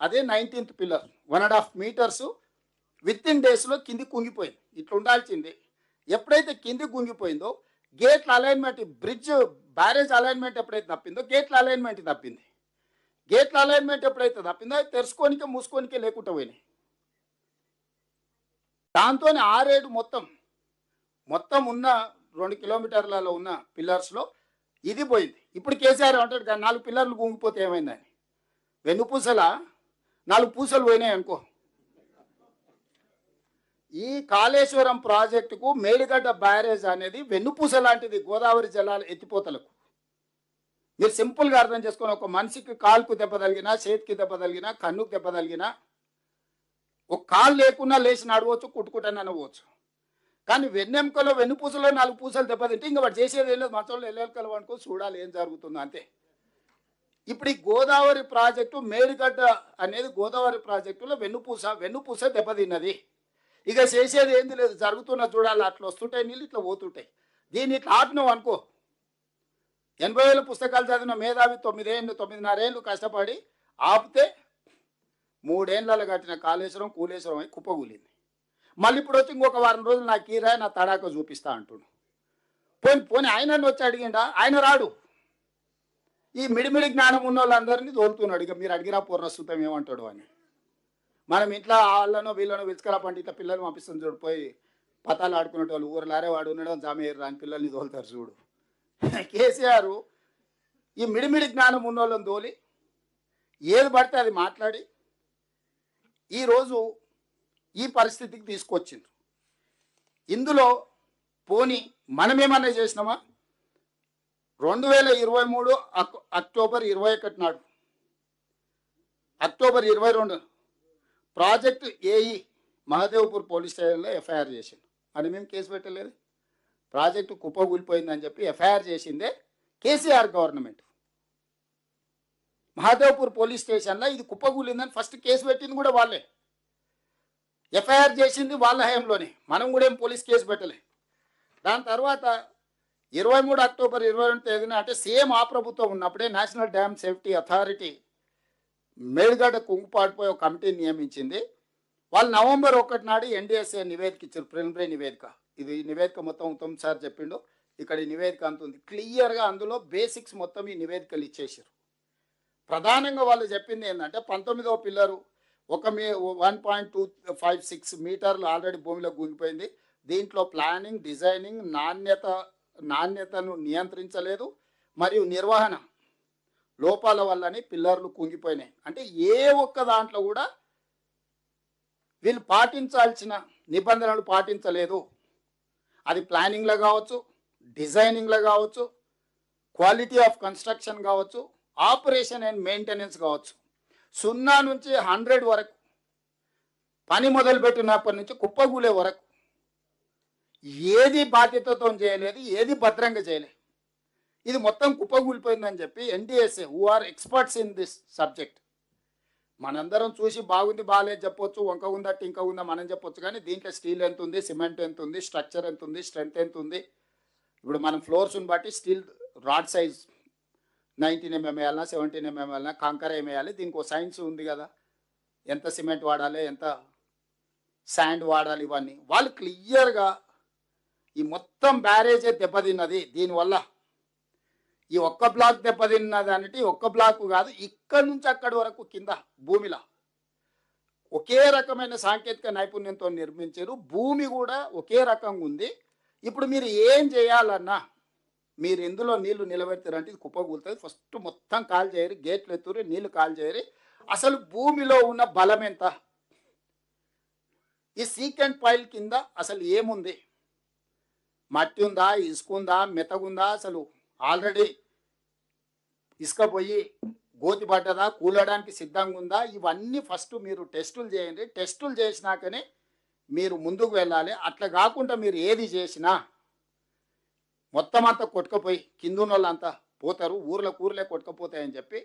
అదే 19th pillar 1.5 metres with in డేస్లో కిందికి కుంగిపోయింది. ఇట్లా ఉండాల్సింది. ఎప్పుడైతే కిందికి కుంగిపోయిందో గేట్ల అలైన్మెంట్, బ్రిడ్జ్ బ్యారేజ్ అలైన్మెంట్ ఎప్పుడైతే తప్పిందో గేట్ల అలైన్మెంట్ తప్పింది. గేట్ల అలైన్మెంట్ ఎప్పుడైతే తప్పిందో అవి తెరుచుకోనికే మూసుకోనికే లేకుండా పోయినాయి. దాంతో ఆరేడు మొత్తం ఉన్న 2 కిలోమీటర్లలో ఉన్న పిల్లర్స్లో ఇది పోయింది. ఇప్పుడు కేసీఆర్ అంటాడు కానీ 4 పిల్లర్లు కుంగిపోతే ఏమైందని. వెన్నుపూసల 4 పూసలు పోయినాయి అనుకో. ఈ కాళేశ్వరం ప్రాజెక్టుకు మేడిగడ్డ బ్యారేజ్ అనేది వెన్నుపూస లాంటిది గోదావరి జలాల ఎత్తిపోతలకు. మీరు సింపుల్గా అర్థం చేసుకొని, ఒక మనిషికి కాలుకు దెబ్బ తగిలినా, చేతికి దెబ్బ తగిలినా, కన్నుకు దెబ్బ తగిలినా, ఒక కాలు లేకున్నా లేచి నడవచ్చు, కుట్టుకుంటానే నడవచ్చు. కానీ వెన్నెముకలో వెన్నుపూసలో 4 పూసలు దెబ్బతింటే ఇంకా వాడు చేసేది ఏం లేదు, మంచంలో ఎల్లెలకలు అనుకో చూడాలి ఏం జరుగుతుందో అంతే. ఇప్పుడు ఈ గోదావరి ప్రాజెక్టు మేడిగడ్డ అనేది గోదావరి ప్రాజెక్టులో వెన్నుపూస దెబ్బతిన్నది. ఇక చేసేది ఏంది లేదు, జరుగుతున్న చూడాలి. అట్లా వస్తుంటాయి నీళ్ళు, ఇట్లా పోతుంటాయి. దీన్ని ఇట్లా ఆపినావు అనుకో, 80,000 పుస్తకాలు చదివిన మేధావి 9.5 ఏళ్ళు కష్టపడి ఆపితే 3 ఏళ్ళలో కట్టిన కాళేశ్వరం కూలేశ్వరం అయి కుప్పగూలింది. మళ్ళీ ఇప్పుడు వచ్చి ఇంకొక వారం రోజులు నాకు ఈ రాయి నా తడాక చూపిస్తా అంటుడు. పోని ఆయన వచ్చి అడిగిండా? ఆయన రాడు. ఈ మిడిమిడి జ్ఞానం ఉన్న వాళ్ళందరినీ తోలుతున్నాడు. ఇక మీరు అడిగిరా పూర్ణస్తుతం ఏమంటాడు అని. మనం ఇంట్లో వాళ్ళనో వీళ్ళనో విలుచుకరా పండిత పిల్లలు పంపిస్తుంది చూడు, పోయి పతాలు ఆడుకునే వాళ్ళు ఊరలారే వాడు ఉండడం జామేరు రాని పిల్లల్ని తోలుతారు చూడు. కేసీఆర్ ఈ మిడిమిడి జ్ఞానం ఉన్న వాళ్ళని తోలి ఏది పడితే అది మాట్లాడి ఈరోజు ఈ పరిస్థితికి తీసుకొచ్చింది. ఇందులో పోని మనమేమన్నా చేసినామా? 2023 అక్టోబర్ 21 నాడు, October 22 project AE Mahadevpur police స్టేషన్లో ఎఫ్ఐఆర్ చేసింది. అని మేము కేసు పెట్టలేదు. ప్రాజెక్టు కుప్పగూలిపోయిందని చెప్పి ఎఫ్ఐఆర్ చేసిందే కేసీఆర్ గవర్నమెంట్. మహదేవ్పూర్ పోలీస్ స్టేషన్లో ఇది కుప్పగూలిందని ఫస్ట్ కేసు పెట్టింది కూడా వాళ్ళే, ఎఫ్ఐఆర్ చేసింది వాళ్ళ హయాంలోనే. మనం కూడా ఏం పోలీస్ కేసు పెట్టలే. దాని తర్వాత 23 అక్టోబర్ 22 తేదీన, అంటే సేమ్ ఆ ప్రభుత్వం ఉన్నప్పుడే, National Dam Safety Authority Medigadda కుంగుపాటుపై ఒక కమిటీని నియమించింది. వాళ్ళు నవంబర్ 1 నాడు ఎన్డీఎస్ఏ నివేదిక ఇచ్చారు, ప్రిలిమినరీ నివేదిక. ఇది నివేదిక మొత్తం ఉత్తమ్ సార్ చెప్పిండు. ఇక్కడ ఈ నివేదిక అంత ఉంది క్లియర్గా, అందులో బేసిక్స్ మొత్తం ఈ నివేదికలు ఇచ్చేసారు. ప్రధానంగా వాళ్ళు చెప్పింది ఏంటంటే 19వ పిల్లరు 1.256 మీటర్లు ఆల్రెడీ భూమిలో గుంగిపోయింది. దీంట్లో ప్లానింగ్, డిజైనింగ్, నాణ్యతను నియంత్రించలేదు మరియు నిర్వహణ లోపాల వల్లని పిల్లర్లు కుంగిపోయినాయి. అంటే ఏ ఒక్క దాంట్లో కూడా వీళ్ళు పాటించాల్సిన నిబంధనలు పాటించలేదు. అది ప్లానింగ్లో కావచ్చు, డిజైనింగ్లో కావచ్చు, క్వాలిటీ ఆఫ్ కన్స్ట్రక్షన్ కావచ్చు, ఆపరేషన్ అండ్ మెయింటెనెన్స్ కావచ్చు. 0 నుంచి 100 వరకు పని మొదలుపెట్టినప్పటి నుంచి కుప్పగూలే వరకు ఏది బాధ్యతతో చేయలేదు, ఏది భద్రంగా చేయలేదు. ఇది మొత్తం కుప్పగూలిపోయిందని చెప్పి NDSA, who are experts in this subject, మనందరం చూసి బాగుంది బాగాలేదు చెప్పొచ్చు, వంక ఉందా టింక ఉందా మనం చెప్పొచ్చు. కానీ దీంట్లో స్టీల్ ఎంత ఉంది, సిమెంట్ ఎంత ఉంది, స్ట్రక్చర్ ఎంత ఉంది, స్ట్రెంత్ ఎంత ఉంది. ఇప్పుడు మనం ఫ్లోర్స్ని బట్టి steel rod size 19 mm వేయాలన్నా, 17 mm వేయాలన్నా, కాంకర ఏమి వేయాలి, దీనికి ఒక సైన్స్ ఉంది కదా. ఎంత సిమెంట్ వాడాలి, ఎంత శాండ్ వాడాలి, ఇవన్నీ వాళ్ళు క్లియర్గా. ఈ మొత్తం బ్యారేజే దెబ్బతిన్నది దీనివల్ల. ఈ ఒక్క బ్లాక్ దెబ్బతిన్నది అంటే ఒక్క బ్లాక్ కాదు, ఇక్కడి నుంచి అక్కడి వరకు కింద భూమిలో ఒకే రకమైన సాంకేతిక నైపుణ్యంతో నిర్మించారు. భూమి కూడా ఒకే రకంగా ఉంది. ఇప్పుడు మీరు ఏం చేయాలన్నా, మీరు ఎందులో నీళ్లు నిలబెడతారంటే ఇది కుప్పగూలుతుంది. ఫస్ట్ మొత్తం కాల్ చేయరు, గేట్లు ఎత్తురు, నీళ్లు కాల్ చేయరు. అసలు భూమిలో ఉన్న బలం ఎంత, ఈ సీకెంట్ పైల్ కింద అసలు ఏముంది, మట్టి ఉందా, ఇసుక ఉందా, మెత్తగుందా, అసలు ఆల్రెడీ ఇసుక పోయి గోతి పడ్డదా, కూలడానికి సిద్ధంగా ఉందా, ఇవన్నీ ఫస్ట్ మీరు టెస్టులు చేయండి. టెస్టులు చేసినాకనే మీరు ముందుకు వెళ్ళాలి. అట్లా కాకుండా మీరు ఏది చేసినా మొత్తం అంతా కొట్టుకపోయి కిందున్న వాళ్ళంతా పోతారు, ఊర్లే కొట్టుకపోతాయని చెప్పి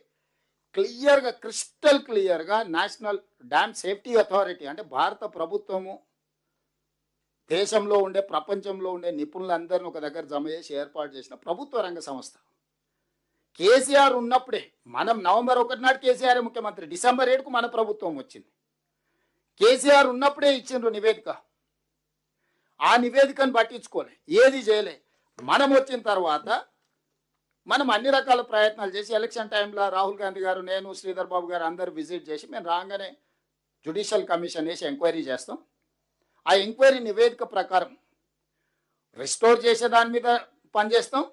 క్లియర్గా, క్రిస్టల్ క్లియర్గా నేషనల్ డ్యామ్ సేఫ్టీ అథారిటీ, అంటే భారత ప్రభుత్వము దేశంలో ఉండే, ప్రపంచంలో ఉండే నిపుణులందరినీ ఒక దగ్గర జమ చేసి ఏర్పాటు చేసిన ప్రభుత్వ రంగ సంస్థ. కేసీఆర్ ఉన్నప్పుడే, మనం నవంబర్ 1 నాడు కేసీఆర్ ముఖ్యమంత్రి, డిసెంబర్ 7కు మన ప్రభుత్వం వచ్చింది. కేసీఆర్ ఉన్నప్పుడే ఇచ్చిండ్రు నివేదిక. ఆ నివేదికను పట్టించుకోలే, ఏది చేయలే. మనం వచ్చిన తర్వాత మనం అన్ని రకాల ప్రయత్నాలు చేసి ఎలక్షన్ టైంలో రాహుల్ గాంధీ గారు, నేను, శ్రీధర్ బాబు గారు అందరు విజిట్ చేసి మేము రాగానే జ్యుడిషియల్ కమిషన్ వేసి ఎంక్వైరీ చేస్తాం. ఆ ఎంక్వైరీ నివేదిక ప్రకారం రెస్టోర్ చేసే దాని మీద పనిచేస్తాం.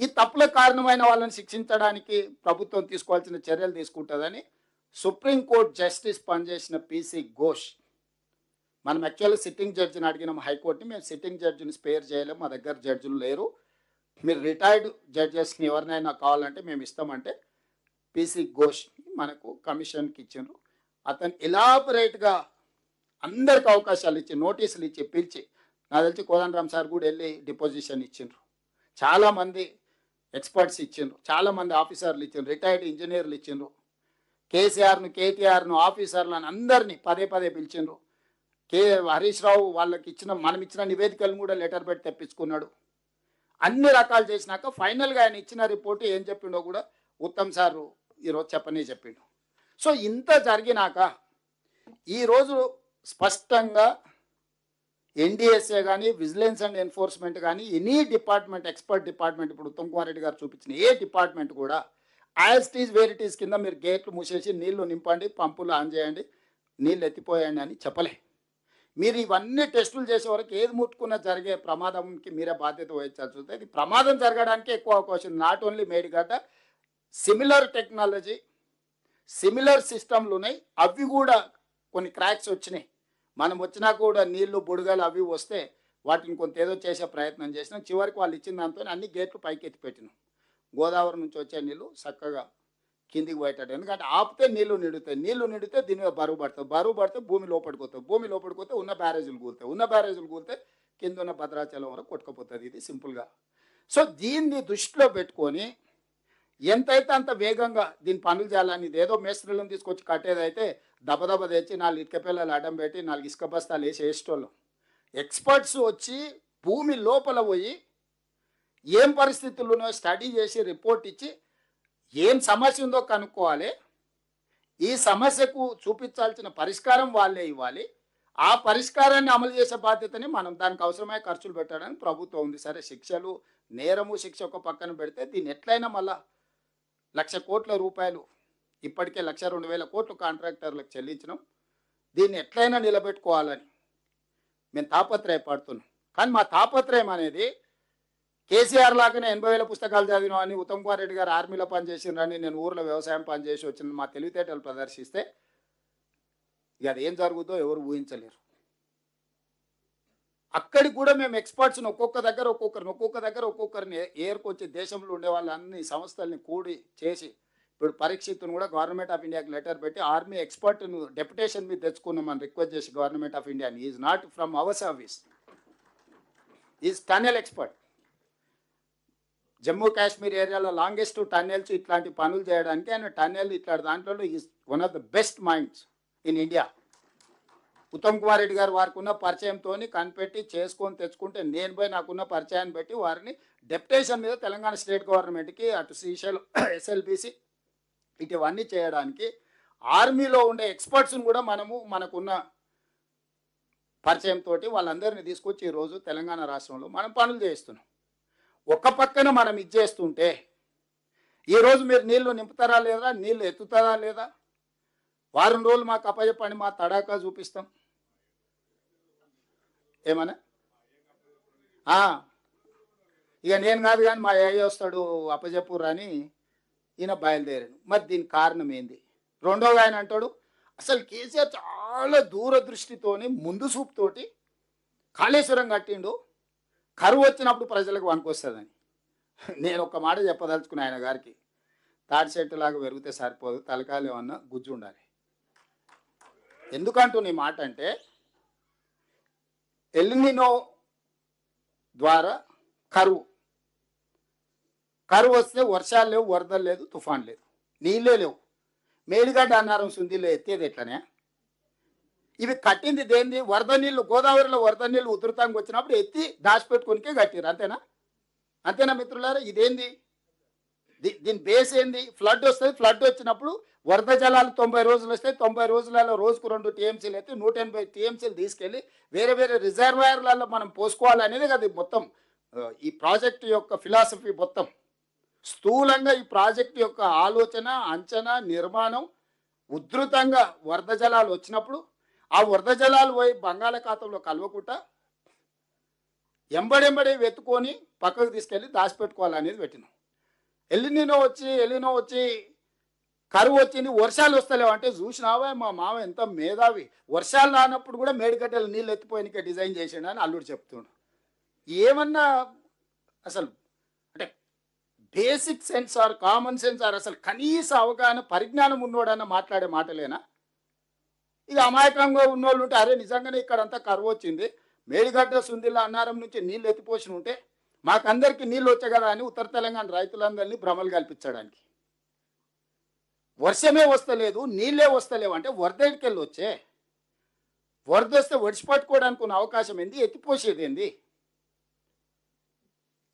ఈ తప్పులకు కారణమైన వాళ్ళని శిక్షించడానికి ప్రభుత్వం తీసుకోవాల్సిన చర్యలు తీసుకుంటుందని సుప్రీంకోర్టు జస్టిస్ పనిచేసిన పిసి ఘోష్, మనం యాక్చువల్గా సిట్టింగ్ జడ్జిని అడిగినాం హైకోర్టుని, మేము సిట్టింగ్ జడ్జిని స్పేర్ చేయలేము, మా దగ్గర జడ్జిలు లేరు, మీరు రిటైర్డ్ జడ్జెస్ని ఎవరినైనా కావాలంటే మేము ఇస్తామంటే పిసి ఘోష్ మనకు కమిషన్కి ఇచ్చిండ్రు. అతను ఎలాబరేట్గా అందరికి అవకాశాలు ఇచ్చి, నోటీసులు ఇచ్చి, పిలిచి, నాకు తెలిసి కోదండరామ్ సార్ కూడా వెళ్ళి డిపోజిషన్ ఇచ్చిండ్రు, చాలామంది ఎక్స్పర్ట్స్ ఇచ్చిండ్రు, చాలామంది ఆఫీసర్లు ఇచ్చిండ్రు, రిటైర్డ్ ఇంజనీర్లు ఇచ్చిండ్రు, కేసీఆర్ను, కేటీఆర్ను, ఆఫీసర్లను అందరినీ పదే పదే పిలిచిండ్రు. హరీష్ రావు వాళ్ళకి మనం ఇచ్చిన నివేదికలను కూడా లెటర్ పెట్టి తెప్పించుకున్నాడు. అన్ని రకాలు చేసినాక ఫైనల్గా ఆయన ఇచ్చిన రిపోర్టు ఏం చెప్పిండో కూడా ఉత్తమ్ సారు ఈరోజు చెప్పిండు. సో ఇంత జరిగినాక ఈరోజు స్పష్టంగా ఎన్డీఎస్ఏ కానీ, విజిలెన్స్ అండ్ ఎన్ఫోర్స్మెంట్ కానీ, ఎనీ డిపార్ట్మెంట్, ఎక్స్పర్ట్ డిపార్ట్మెంట్, ఇప్పుడు ఉత్తమ్ కుమార్ రెడ్డి గారు చూపించిన ఏ డిపార్ట్మెంట్ కూడా as it is where it is కింద మీరు గేట్లు మూసేసి నీళ్లు నింపండి, పంపులు ఆన్ చేయండి, నీళ్ళు ఎత్తిపోయండి అని చెప్పలే. మీరు ఇవన్నీ టెస్టులు చేసే వరకు ఏది ముట్టుకున్నా జరిగే ప్రమాదంకి మీరే బాధ్యత వహించాల్సి వస్తుంది. ఇది ప్రమాదం జరగడానికి ఎక్కువ అవకాశం. Not only Medigadda, similar technology, similar సిస్టమ్లు ఉన్నాయి, అవి కూడా కొన్ని క్రాక్స్ వచ్చినాయి. మనం వచ్చినా కూడా నీళ్లు బుడగలు అవి వస్తే వాటిని కొంత ఏదో చేసే ప్రయత్నం చేసినాం. చివరికి వాళ్ళు ఇచ్చిన దాంతో అన్ని గేట్లు పైకి ఎత్తి పెట్టినాం. గోదావరి నుంచి వచ్చే నీళ్ళు చక్కగా కిందికి పోయేటట్టు, ఎందుకంటే ఆపితే నీళ్లు నిండితే దీని మీద బరువు పడితే భూమి లోపలికి పోతే ఉన్న బ్యారేజీలు కూలితే కింద ఉన్న భద్రాచలం వరకు కొట్టుకుపోతుంది. ఇది సింపుల్గా. సో దీన్ని దృష్టిలో పెట్టుకొని ఎంతైతే అంత వేగంగా దీని పనులు చేయాలని, ఇదేదో మేస్త్రీలను తీసుకొచ్చి కట్టేదైతే దబదబ తెచ్చి 4 ఇటుక పిల్లలు అడ్డం పెట్టి 4 ఇసుక బస్తాలు వేసేటోళ్ళం. ఎక్స్పర్ట్స్ వచ్చి భూమి లోపల పోయి ఏం పరిస్థితులు ఉన్నాయో స్టడీ చేసి రిపోర్ట్ ఇచ్చి ఏం సమస్య ఉందో కనుక్కోవాలి, ఈ సమస్యకు చూపించాల్సిన పరిష్కారం వాళ్ళే ఇవ్వాలి, ఆ పరిష్కారాన్ని అమలు చేసే బాధ్యతని మనం దానికి అవసరమైన ఖర్చులు పెట్టడానికి ప్రభుత్వం ఉంది. సరే, శిక్షలు, నేరము శిక్ష ఒక పక్కన పెడితే దీన్ని ఎట్లయినా మళ్ళా 1,00,000 కోట్ల రూపాయలు ఇప్పటికే 1,02,000 కోట్లు కాంట్రాక్టర్లకు చెల్లించినాం, దీన్ని ఎట్లయినా నిలబెట్టుకోవాలని మేము తాపత్రయపడుతున్నాం. కానీ మా తాపత్రయం అనేది కేసీఆర్ లాగానే 80,000 పుస్తకాలు చదివినా అని, ఉత్తమ్ కుమార్ రెడ్డి గారు ఆర్మీలో పనిచేసినని, నేను ఊర్లో వ్యవసాయం పనిచేసి వచ్చిన మా తెలివితేటలు ప్రదర్శిస్తే ఇక అది ఏం జరుగుతుందో ఎవరు ఊహించలేరు. అక్కడికి కూడా మేము ఎక్స్పర్ట్స్ని ఒక్కొక్క దగ్గర ఒక్కొక్కరిని ఏర్కొచ్చి దేశంలో ఉండే వాళ్ళన్ని సంస్థల్ని కూడి చేసి, ఇప్పుడు పరీక్షిత్తును కూడా గవర్నమెంట్ ఆఫ్ ఇండియాకి లెటర్ పెట్టి ఆర్మీ ఎక్స్పర్ట్ను డెప్యుటేషన్ మీద తెచ్చుకున్నామని రిక్వెస్ట్ చేసి government of India, is not from our service, is tunnel expert. Jammu Kashmir ఏరియాలో లాంగెస్ట్ టన్నెల్స్ ఇట్లాంటి పనులు చేయడానికి ఆయన టన్నెల్ ఇట్లాంటి దాంట్లో is one of the best minds in India. Uttam Kumar Reddy గారు వారికి ఉన్న పరిచయంతో కనిపెట్టి చేసుకొని తెచ్చుకుంటే, నేను పోయి నాకున్న పరిచయాన్ని పెట్టి వారిని డెప్యుటేషన్ మీద తెలంగాణ స్టేట్ గవర్నమెంట్కి, అటు శ్రీశైలం ఎస్ఎల్బిసి ఇటువన్నీ చేయడానికి ఆర్మీలో ఉండే ఎక్స్పర్ట్స్ని కూడా మనకున్న పరిచయంతో వాళ్ళందరినీ తీసుకొచ్చి ఈరోజు తెలంగాణ రాష్ట్రంలో మనం పనులు చేస్తున్నాం. ఒక పక్కన మనం ఇది చేస్తుంటే ఈరోజు మీరు నీళ్లు నింపుతారా లేదా, నీళ్లు ఎత్తుతారా లేదా, వారం రోజులు మాకు అప్పచెప్పండి, మా తడాకా చూపిస్తాం. ఏమన్నా ఇక నేను కాదు కానీ మా ఏ వస్తాడు అప్పచెప్పుర్రు అని ఈయన బయలుదేరాను. మరి దీనికి కారణం ఏంది? రెండోగా ఆయన అంటాడు, అసలు కేసీఆర్ చాలా దూరదృష్టితోని, ముందు చూపుతోటి కాళేశ్వరం కట్టిండు, కరువు వచ్చినప్పుడు ప్రజలకు వనుకొస్తుందని. నేను ఒక మాట చెప్పదలుచుకున్నా ఆయన గారికి, తాటి చెట్టులాగా పెరిగితే సరిపోదు, తలకాయలు ఏమన్నా గుజ్జు ఉండాలి. ఎందుకంటూ నీ మాట అంటే, ఎల్నినో ద్వారా కరువు వస్తే వర్షాలు లేవు, వరదలు లేదు, తుఫాన్ లేదు, నీళ్ళే లేవు. మేడిగడ్డ అన్నారం సుందిలో ఎత్తేది ఎట్లనే? ఇవి కట్టింది దేంది? వరద నీళ్ళు, గోదావరిలో వరద నీళ్ళు ఉధృతంగా వచ్చినప్పుడు ఎత్తి దాచిపెట్టుకునికే కట్టిరు. అంతేనా మిత్రులారా? ఇదేంది? దీని బేస్ ఏంది? ఫ్లడ్ వస్తుంది. ఫ్లడ్ వచ్చినప్పుడు వరద జలాలు 90 రోజులు వస్తాయి. 90 రోజులలో రోజుకు 2 టీఎంసీలు అయితే 180 టీఎంసీలు తీసుకెళ్ళి వేరే వేరే రిజర్వాయర్లలో మనం పోసుకోవాలనేది కదా మొత్తం ఈ ప్రాజెక్ట్ యొక్క ఫిలాసఫీ మొత్తం. స్థూలంగా ఈ ప్రాజెక్ట్ యొక్క ఆలోచన, అంచనా, నిర్మాణం ఉధృతంగా వరద జలాలు వచ్చినప్పుడు ఆ వరద జలాలు పోయి బంగాళాఖాతంలో కలవకుండా ఎంబడెంబడి వెతుకొని పక్కకు తీసుకెళ్ళి దాచిపెట్టుకోవాలనేది పెట్టినాం. ఎలినో వచ్చి కరువు వచ్చింది, వర్షాలు వస్తలేవు అంటే చూసినావా మా మామ ఎంత మేధావి, వర్షాలు రానప్పుడు కూడా మేడిగడ్డలు నీళ్ళు ఎత్తిపోయినకే డిజైన్ చేసిండు అని అల్లుడు చెప్తుండు. ఏమన్నా అసలు అంటే basic sense or common sense or అసలు కనీస అవగాహన పరిజ్ఞానం ఉన్నోడన్న మాట్లాడే మాటలేనా? ఇక అమాయకంగా ఉన్నోళ్ళు ఉంటే అరే నిజంగానే ఇక్కడంతా కరువు వచ్చింది, మేడిగడ్డ సుందిల్ల అన్నారం నుంచి నీళ్ళు ఎత్తిపోసి ఉంటే మాకందరికి నీళ్ళు వచ్చాయి కదా అని ఉత్తర తెలంగాణ రైతులందరినీ భ్రమలు కల్పించడానికి. వర్షమే వస్తలేదు, నీళ్ళే వస్తలేవు అంటే వరద ఎడికెళ్ళి వచ్చే, వరద వస్తే ఒడిచిపట్టుకోవడానికి ఉన్న అవకాశం ఏంది, ఎత్తిపోసేది ఏంది?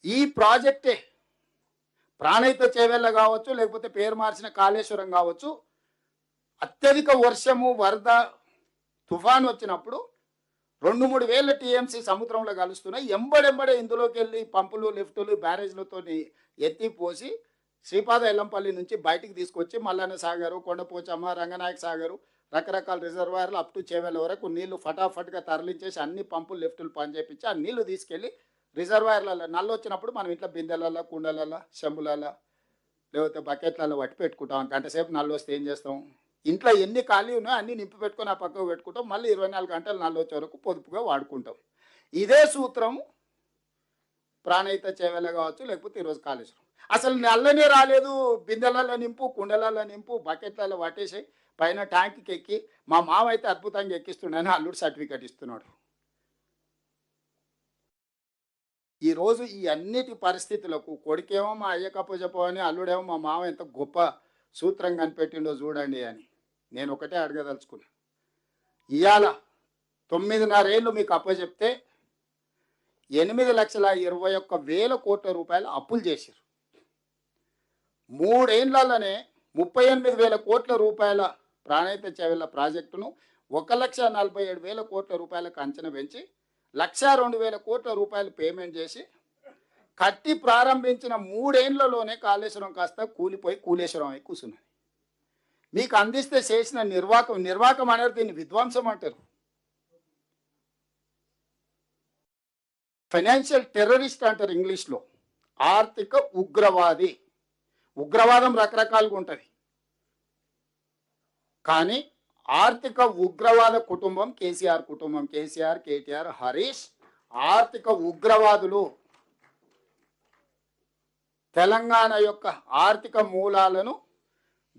ఈ ప్రాజెక్టే ప్రాణహిత చేవెళ్ళ కావచ్చు, లేకపోతే పేరు మార్చిన కాళేశ్వరం కావచ్చు, అత్యధిక వర్షము వరద తుఫాను వచ్చినప్పుడు 2-3 వేల టీఎంసీ సముద్రంలో కలుస్తున్నాయి. ఎంబడెంబడే ఇందులోకి వెళ్ళి పంపులు, లిఫ్టులు, బ్యారేజ్లతో ఎత్తిపోసి శ్రీపాద ఎల్లంపల్లి నుంచి బయటికి తీసుకొచ్చి మల్లన్న సాగరు, కొండపోచమ్మ, రంగనాయక సాగరు, రకరకాల రిజర్వాయర్లు అప్ టు చేవెళ్ళ వరకు నీళ్లు ఫటాఫట్గా తరలించేసి అన్ని పంపులు, లిఫ్టులు పనిచేపించి ఆ నీళ్లు తీసుకెళ్ళి రిజర్వాయర్లలో నల్లు వచ్చినప్పుడు మనం ఇంట్లో బిందెలలో, కుండలలో, చెంబులలో లేకపోతే బకెట్లలో పట్టి పెట్టుకుంటాం. గంట సేపు నల్లు వస్తే ఏం చేస్తాం? ఇంట్లో ఎన్ని ఖాళీ ఉన్నాయో అన్నీ నింపి పెట్టుకొని ఆ పక్కకు పెట్టుకుంటాం. మళ్ళీ 24 గంటలు నల్లు వచ్చే వరకు పొదుపుగా వాడుకుంటాం. ఇదే సూత్రం ప్రాణహిత చేవెళ్ళ కావచ్చు, లేకపోతే ఈరోజు కాళేశ్వరం. అసలు నల్లనే రాలేదు, బిందెలలో నింపు, కుండలలో నింపు, బకెట్లలో పట్టేసి పైన ట్యాంక్కి ఎక్కి మా మామ అయితే అద్భుతంగా ఎక్కిస్తున్నాడని అల్లుడు సర్టిఫికేట్ ఇస్తున్నాడు. ఈరోజు ఈ అన్నిటి పరిస్థితులకు కొడుకేమో మా అయ్య కప్పచెప్ప అని, అల్లుడేమో మా మామ ఎంత గొప్ప సూత్రం కనిపెట్టిండో చూడండి అని నేను ఒకటే అడగదలుచుకున్నా. ఇవాళ 9.5 ఏళ్ళు మీకు అప్పచెప్తే 8,21,000 కోట్ల రూపాయలు అప్పులు చేశారు. 3 ఏళ్లలోనే 38,000 కోట్ల రూపాయల ప్రాణహిత చేవెళ్ళ ప్రాజెక్టును 1,47,000 కోట్ల రూపాయలకు అంచనా పెంచి 1,02,000 కోట్ల రూపాయలు పేమెంట్ చేసి కట్టి ప్రారంభించిన 3 ఏళ్లలోనే కాళేశ్వరం కాస్త కూలిపోయి కూలేశ్వరం అయి కూర్చున్నది. మీకు అందిస్తే చేసిన నిర్వాకం అనేది దీన్ని విధ్వంసం అంటారు. ఫైనాన్షియల్ టెర్రరిస్ట్ అంటారు ఇంగ్లీష్లో. ఆర్థిక ఉగ్రవాది. ఉగ్రవాదం రకరకాలుగా ఉంటుంది, కానీ ఆర్థిక ఉగ్రవాద కుటుంబం కేసీఆర్ కుటుంబం. కేసీఆర్, కేటీఆర్, హరీష్ ఆర్థిక ఉగ్రవాదులు. తెలంగాణ యొక్క ఆర్థిక మూలాలను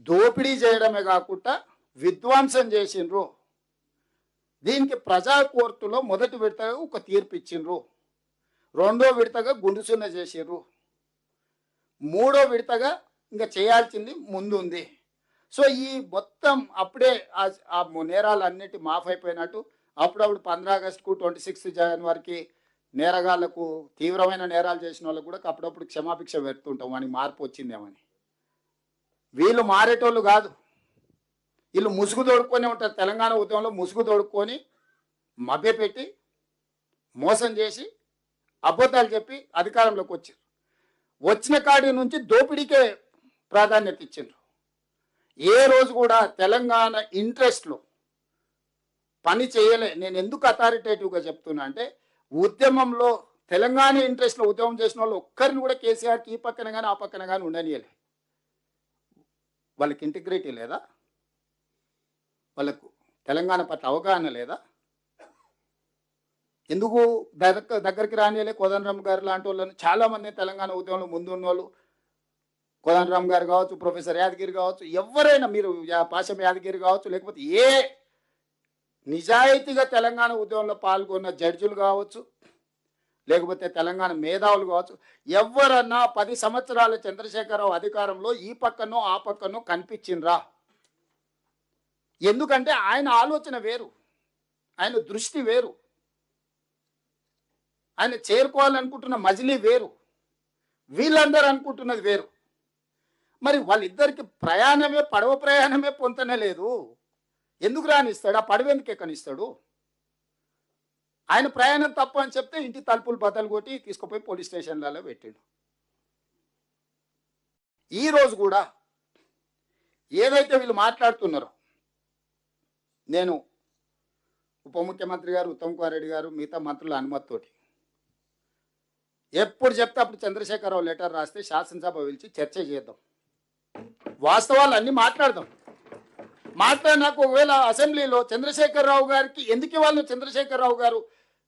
దోపిడీ చేయడమే కాకుండా విధ్వంసం చేసిండ్రు. దీనికి ప్రజా కోర్టులో మొదటి విడతగా ఒక తీర్పు ఇచ్చిండ్రు, రెండో విడతగా గుండుసున్న చేసిండ్రు, మూడో విడతగా ఇంకా చేయాల్సింది ముందుంది. సో ఈ మొత్తం అప్పుడే ఆ నేరాలన్నిటి మాఫ్ అయిపోయినట్టు అప్పుడప్పుడు 15 ఆగస్టుకు 26 జనవరికి నేరగాళ్లకు, తీవ్రమైన నేరాలు చేసిన వాళ్ళకు కూడా అప్పుడప్పుడు క్షమాభిక్ష పెడుతుంటాం వానికి మార్పు వచ్చిందేమని. వీళ్ళు మారేటోళ్ళు కాదు, వీళ్ళు ముసుగు తోడుకొని ఉంటారు. తెలంగాణ ఉద్యమంలో ముసుగు తోడుకొని మభ్యపెట్టి మోసం చేసి అబద్ధాలు చెప్పి అధికారంలోకి వచ్చారు. వచ్చిన కాడి నుంచి దోపిడీకే ప్రాధాన్యత ఇచ్చిండ్రు. ఏ రోజు కూడా తెలంగాణ ఇంట్రెస్ట్లో పని చేయలే. నేను ఎందుకు అథారిటేటివ్గా చెప్తున్నా అంటే ఉద్యమంలో తెలంగాణ ఇంట్రెస్ట్లో ఉద్యమం చేసిన వాళ్ళు ఒక్కరిని కూడా కేసీఆర్కి ఈ పక్కన కానీ ఆ పక్కన కానీ ఉండనియలే. వాళ్ళకి ఇంటిగ్రిటీ లేదా? వాళ్ళకు తెలంగాణ పట్ల అవగాహన లేదా? ఎందుకు దగ్గరికి రానియలే? కోదండరామ్ గారు లాంటి వాళ్ళని చాలామంది తెలంగాణ ఉద్యమంలో ముందున్న వాళ్ళు, కోదండరామ్ గారు కావచ్చు, ప్రొఫెసర్ యాదగిరి కావచ్చు, ఎవరైనా మీరు పాశం యాదగిరి కావచ్చు, లేకపోతే ఏ నిజాయితీగా తెలంగాణ ఉద్యమంలో పాల్గొన్న జడ్జిలు కావచ్చు, లేకపోతే తెలంగాణ మేధావులు కావచ్చు, ఎవరన్నా 10 సంవత్సరాల చంద్రశేఖరరావు అధికారంలో ఈ పక్కనో ఆ పక్కనో కనిపించిండ్రా? ఎందుకంటే ఆయన ఆలోచన వేరు, ఆయన దృష్టి వేరు, ఆయన చేరుకోవాలనుకుంటున్న మజిలీ వేరు, వీళ్ళందరూ అనుకుంటున్నది వేరు. మరి వాళ్ళిద్దరికి ప్రయాణమే పడవ ప్రయాణమే పొంతనే లేదు. ఎందుకు రానిస్తాడు? ఆ పడవ ఎందుకు ఎక్కనిస్తాడు? ఆయన ప్రయాణం తప్పు అని చెప్తే ఇంటి తలుపులు బద్దలు కొట్టి తీసుకుపోయి పోలీస్ స్టేషన్లలో పెట్టాడు. ఈ రోజు కూడా ఏదైతే వీళ్ళు మాట్లాడుతున్నారో, నేను ఉప ముఖ్యమంత్రి గారు ఉత్తమ్ కుమార్ రెడ్డి గారు మిగతా మంత్రుల అనుమతితోటి ఎప్పుడు చెప్తే అప్పుడు చంద్రశేఖరరావు లెటర్ రాస్తే శాసనసభ పిలిచి చర్చ చేద్దాం, వాస్తవాలు అన్నీ మాట్లాడదాం. మాట్లాడినాక ఒకవేళ అసెంబ్లీలో చంద్రశేఖరరావు గారికి ఎందుకు ఇవ్వాలో చంద్రశేఖరరావు గారు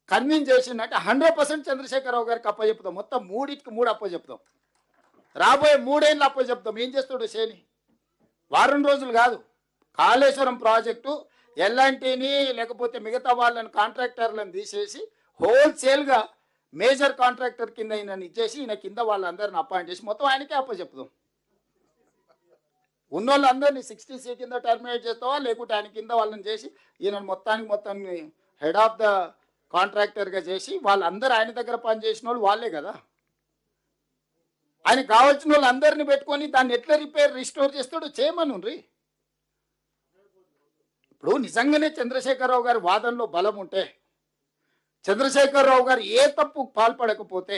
కన్విన్స్ చేసిందంటే 100% చంద్రశేఖరరావు గారికి అప్పచెప్తాం. మొత్తం 3కి 3 అప్పచెప్తాం. రాబోయే 3 ఏళ్ళు అప్పచెప్తాం. ఏం చేస్తాడు శేని? వారం రోజులు కాదు, కాళేశ్వరం ప్రాజెక్టు ఎల్ఎన్టీని లేకపోతే మిగతా వాళ్ళని కాంట్రాక్టర్లను తీసేసి హోల్సేల్గా మేజర్ కాంట్రాక్టర్ కింద ఈయనని ఇచ్చేసి ఈయన కింద వాళ్ళందరిని అపాయింట్ చేసి మొత్తం ఆయనకే అప్పచెప్తాం. ఉన్నోళ్ళందరినీ 60C కింద టర్మినేట్ చేస్తావా, లేకుంటే ఆయన కింద వాళ్ళని చేసి ఈయన మొత్తం హెడ్ ఆఫ్ ద కాంట్రాక్టర్గా చేసి వాళ్ళందరూ ఆయన దగ్గర పనిచేసిన వాళ్ళు వాళ్ళే కదా. ఆయనకు కావాల్సిన వాళ్ళు అందరినీ పెట్టుకొని దాన్ని ఎట్లా రిస్టోర్ చేస్తాడో చేయమనుండ్రి. ఇప్పుడు నిజంగానే చంద్రశేఖరరావు గారి వాదనలో బలం ఉంటే, చంద్రశేఖరరావు గారు ఏ తప్పు పాల్పడకపోతే,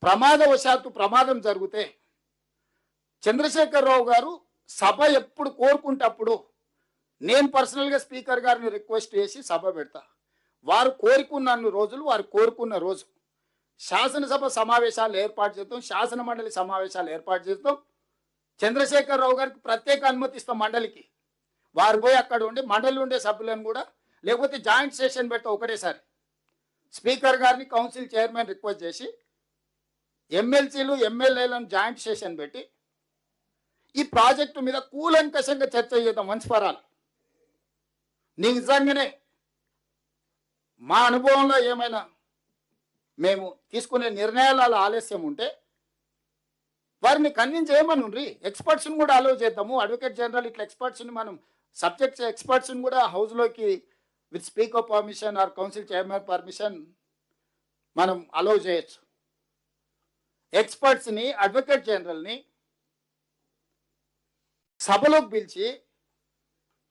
ప్రమాదవశాత్తు ప్రమాదం జరిగితే చంద్రశేఖరరావు గారు సభ ఎప్పుడు కోరుకుంటప్పుడు నేను పర్సనల్గా స్పీకర్ గారిని రిక్వెస్ట్ చేసి సభ పెడతా. వారు కోరుకున్న రోజులు, వారు కోరుకున్న రోజు శాసనసభ సమావేశాలు ఏర్పాటు చేస్తాం, శాసన మండలి సమావేశాలు ఏర్పాటు చేస్తాం. చంద్రశేఖరరావు గారికి ప్రత్యేక అనుమతి ఇస్తాం మండలికి. వారు పోయి అక్కడ ఉండి మండలి ఉండే సభ్యులను కూడా, లేకపోతే జాయింట్ సెషన్ పెడతాం ఒకటేసారి. స్పీకర్ గారిని కౌన్సిల్ చైర్మన్ రిక్వెస్ట్ చేసి ఎమ్మెల్సీలు ఎమ్మెల్యేలను జాయింట్ సెషన్ పెట్టి ఈ ప్రాజెక్టు మీద కూలంకషంగా చర్చ చేద్దాం వన్స్ ఫర్ ఆల్. నిజంగానే మా అనుభవంలో ఏమైనా మేము తీసుకునే నిర్ణయాల ఆలస్యం ఉంటే వారిని కన్విన్స్ చేయమనుండ్రి. ఎక్స్పర్ట్స్ని కూడా అలౌ చేద్దాము. అడ్వకేట్ జనరల్ ఇట్లా ఎక్స్పర్ట్స్ని మనం సబ్జెక్ట్స్ ఎక్స్పర్ట్స్ని కూడా హౌస్లోకి with speaker permission or council chairman permission మనం అలౌ చేయొచ్చు. ఎక్స్పర్ట్స్ని, అడ్వకేట్ జనరల్ని సభలోకి పిలిచి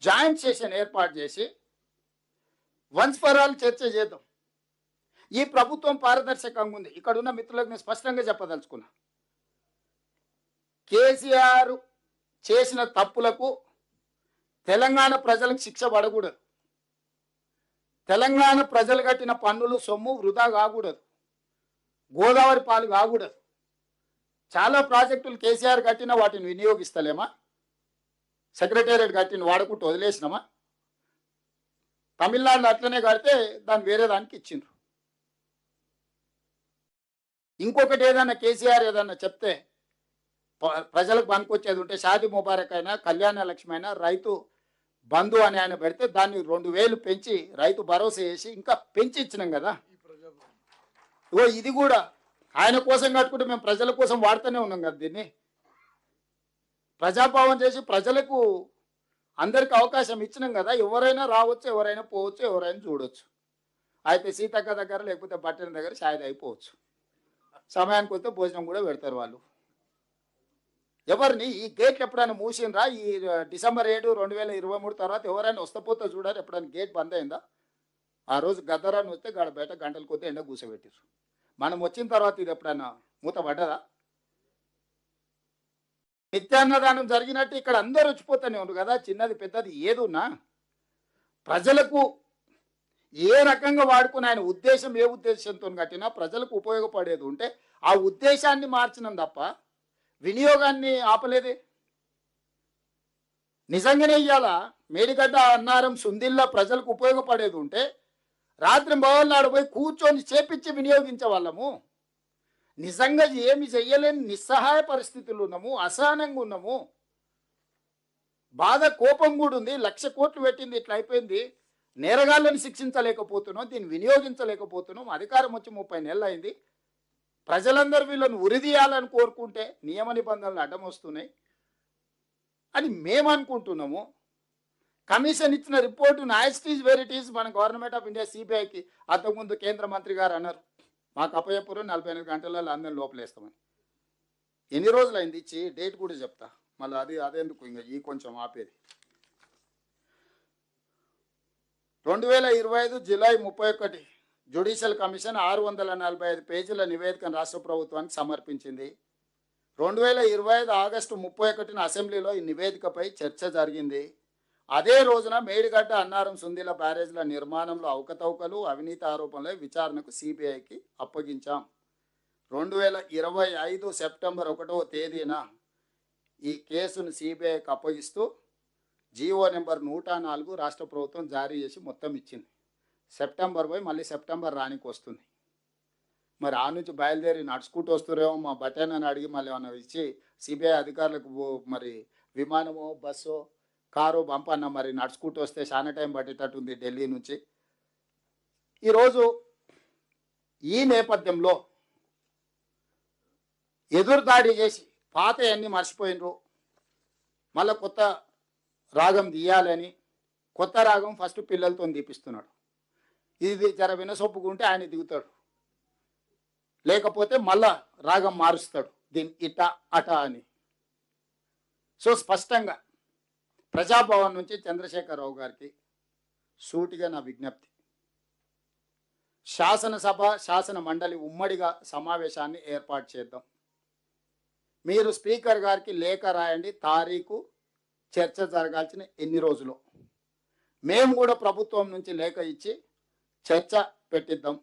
జాయింట్ సెషన్ ఏర్పాటు చేసి వన్స్ ఫర్ ఆల్ చర్చ చేద్దాం. ఈ ప్రభుత్వం పారదర్శకంగా ఉంది. ఇక్కడ ఉన్న మిత్రులకు నేను స్పష్టంగా చెప్పదలుచుకున్నా, కేసీఆర్ చేసిన తప్పులకు తెలంగాణ ప్రజలకు శిక్ష పడకూడదు. తెలంగాణ ప్రజలు కట్టిన పన్నులు సొమ్ము వృధా కాకూడదు, గోదావరి పాలు కాకూడదు. చాలా ప్రాజెక్టులు కేసీఆర్ కట్టిన వాటిని వినియోగిస్తలేమా? సెక్రటేరియట్ కట్టిన వాడుకుంటూ వదిలేసినామా? తమిళనాడులో అట్లనే కడితే దాన్ని వేరే దానికి ఇచ్చిండ్రు. ఇంకొకటి ఏదన్నా కేసీఆర్ ఏదన్నా చెప్తే ప్రజలకు పనికొచ్చేది ఉంటే షాదీ ముబారక్ అయినా, కళ్యాణ లక్ష్మి అయినా, రైతు బంధు అని ఆయన పెడితే దాన్ని 2000 పెంచి రైతు భరోసా చేసి ఇంకా పెంచి ఇచ్చినాం కదా. ఇగో ఇది కూడా ఆయన కోసం కట్టుకుంటే మేము ప్రజల కోసం వాడుతూనే ఉన్నాం కదా. దీన్ని ప్రజాభావం చేసి ప్రజలకు అందరికి అవకాశం ఇచ్చినాం కదా. ఎవరైనా రావచ్చు, ఎవరైనా పోవచ్చు, ఎవరైనా చూడవచ్చు. అయితే సీతక్క దగ్గర లేకపోతే బట్టల దగ్గర షాయద అయిపోవచ్చు. సమయానికి వస్తే భోజనం కూడా పెడతారు వాళ్ళు. ఎవరిని ఈ గేట్లు ఎప్పుడైనా మూసిండ్రా? ఈ డిసెంబర్ 7, 2023 తర్వాత ఎవరైనా వస్తపోతే చూడాలి. ఎప్పుడైనా గేట్ బంద్ అయిందా? ఆ రోజు గద్దరాన్ని వస్తే గాడ బయట గంటల కొద్ది ఎండ కూర్చోబెట్టారు. మనం వచ్చిన తర్వాత ఇది ఎప్పుడైనా మూత పడ్డదా? నిత్యాన్నదానం జరిగినట్టు ఇక్కడ అందరూ వచ్చిపోతూనే ఉన్నారు కదా. చిన్నది పెద్దది ఏదున్నా ప్రజలకు ఏ రకంగా వాడుకుని ఆయన ఉద్దేశం ఏ ఉద్దేశంతో కట్టినా ప్రజలకు ఉపయోగపడేది ఉంటే ఆ ఉద్దేశాన్ని మార్చినాం తప్ప వినియోగాన్ని ఆపలేదే. నిజంగానే ఇయ్యాల మేడిగడ్డ, అన్నారం, సుందిల్లా ప్రజలకు ఉపయోగపడేది ఉంటే రాత్రి బవల్నాడు పోయి కూర్చొని చేపించి వినియోగించే వాళ్ళము. నిజంగా ఏమి చెయ్యలేని నిస్సహాయ పరిస్థితులు ఉన్నాము, అసహనంగా ఉన్నాము. బాధ, కోపం కూడా ఉంది. 1,00,000 కోట్లు పెట్టింది, ఇట్లా అయిపోయింది. నేరగాళ్ళని శిక్షించలేకపోతున్నాం, దీన్ని వినియోగించలేకపోతున్నాం. అధికారం వచ్చి 30 నెలలు అయింది. ప్రజలందరూ వీళ్ళని ఉరిదీయాలని కోరుకుంటే నియమ నిబంధనలు అడ్డం వస్తున్నాయి అని మేము అనుకుంటున్నాము. కమిషన్ ఇచ్చిన report as it is where it is. మన గవర్నమెంట్ ఆఫ్ ఇండియా సిబిఐకి అంతకుముందు కేంద్ర మంత్రి గారు అన్నారు, మాకు అప్పచెప్పరు, 48 గంటలలో అందరిని లోపలేస్తామని. ఎన్ని రోజులైంది ఇచ్చి డేట్ కూడా చెప్తా, మళ్ళీ అదెందుకు ఇంకా ఈ కొంచెం ఆపేది. 2025 జూలై 31 జ్యుడిషియల్ కమిషన్ 645 పేజీల నివేదికను రాష్ట్ర ప్రభుత్వానికి సమర్పించింది. 2025 ఆగస్టు 31 అసెంబ్లీలో ఈ నివేదికపై చర్చ జరిగింది. అదే రోజున మేడిగడ్డ అన్నారం సుందిల బ్యారేజ్ల నిర్మాణంలో అవకతవకలు, అవినీతి ఆరోపణలై విచారణకు సిబిఐకి అప్పగించాం. 2025 సెప్టెంబర్ 1వ తేదీన ఈ కేసును సిబిఐకి అప్పగిస్తూ జీవో నెంబర్ 104 రాష్ట్ర ప్రభుత్వం జారీ చేసి మొత్తం ఇచ్చింది. సెప్టెంబర్ పోయి మళ్ళీ సెప్టెంబర్ రానికి వస్తుంది. మరి ఆ నుంచి బయలుదేరి నడుచుకుంటూ వస్తురేమో మా బటన్ అని అడిగి మళ్ళీ ఏమన్నా ఇచ్చి సిబిఐ అధికారులకు మరి విమానమో బస్సో కారు పంపన్న, మరి నడుచుకుంటూ వస్తే చాలా టైం పట్టేటట్టుంది ఢిల్లీ నుంచి. ఈరోజు ఈ నేపథ్యంలో ఎదురుదాడి చేసి పాత అన్నీ మర్చిపోయినరు, మళ్ళీ కొత్త రాగం తీయాలని కొత్త రాగం ఫస్ట్ పిల్లలతో తీపిస్తున్నాడు. ఇది జర వినసొప్పుకుంటే ఆయన దిగుతాడు, లేకపోతే మళ్ళా రాగం మారుస్తాడు దీన్ని ఇట అట అని. సో స్పష్టంగా ప్రజాభవన్ నుంచి చంద్రశేఖరరావు గారికి సూటిగా నా విజ్ఞప్తి, శాసనసభ శాసన మండలి ఉమ్మడిగా సమావేశాన్ని ఏర్పాటు చేద్దాం. మీరు స్పీకర్ గారికి లేఖ రాయండి, తారీఖు చర్చ జరగాల్సిన ఎన్ని రోజులు. మేము కూడా ప్రభుత్వం నుంచి లేఖ ఇచ్చి చర్చ పెట్టిద్దాం.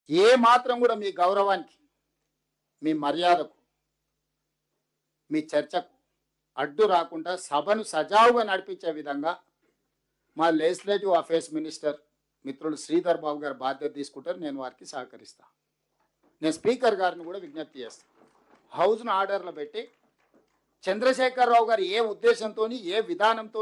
ఏ మాత్రం కూడా మీ గౌరవానికి, మీ మర్యాదకు, మీ చర్చకు అడ్డు రాకుండా సభను సజావుగా నడిపించే విధంగా మా లెజిస్లేటివ్ అఫేర్స్ మినిస్టర్ మిత్రులు శ్రీధర్ బాబు గారు బాధ్యత తీసుకుంటారు. నేను వారికి సహకరిస్తాను. నేను స్పీకర్ గారిని కూడా విజ్ఞప్తి చేస్తాను, హౌస్ను ఆర్డర్లో పెట్టి చంద్రశేఖరరావు గారు ఏ ఉద్దేశంతో ఏ విధానంతో,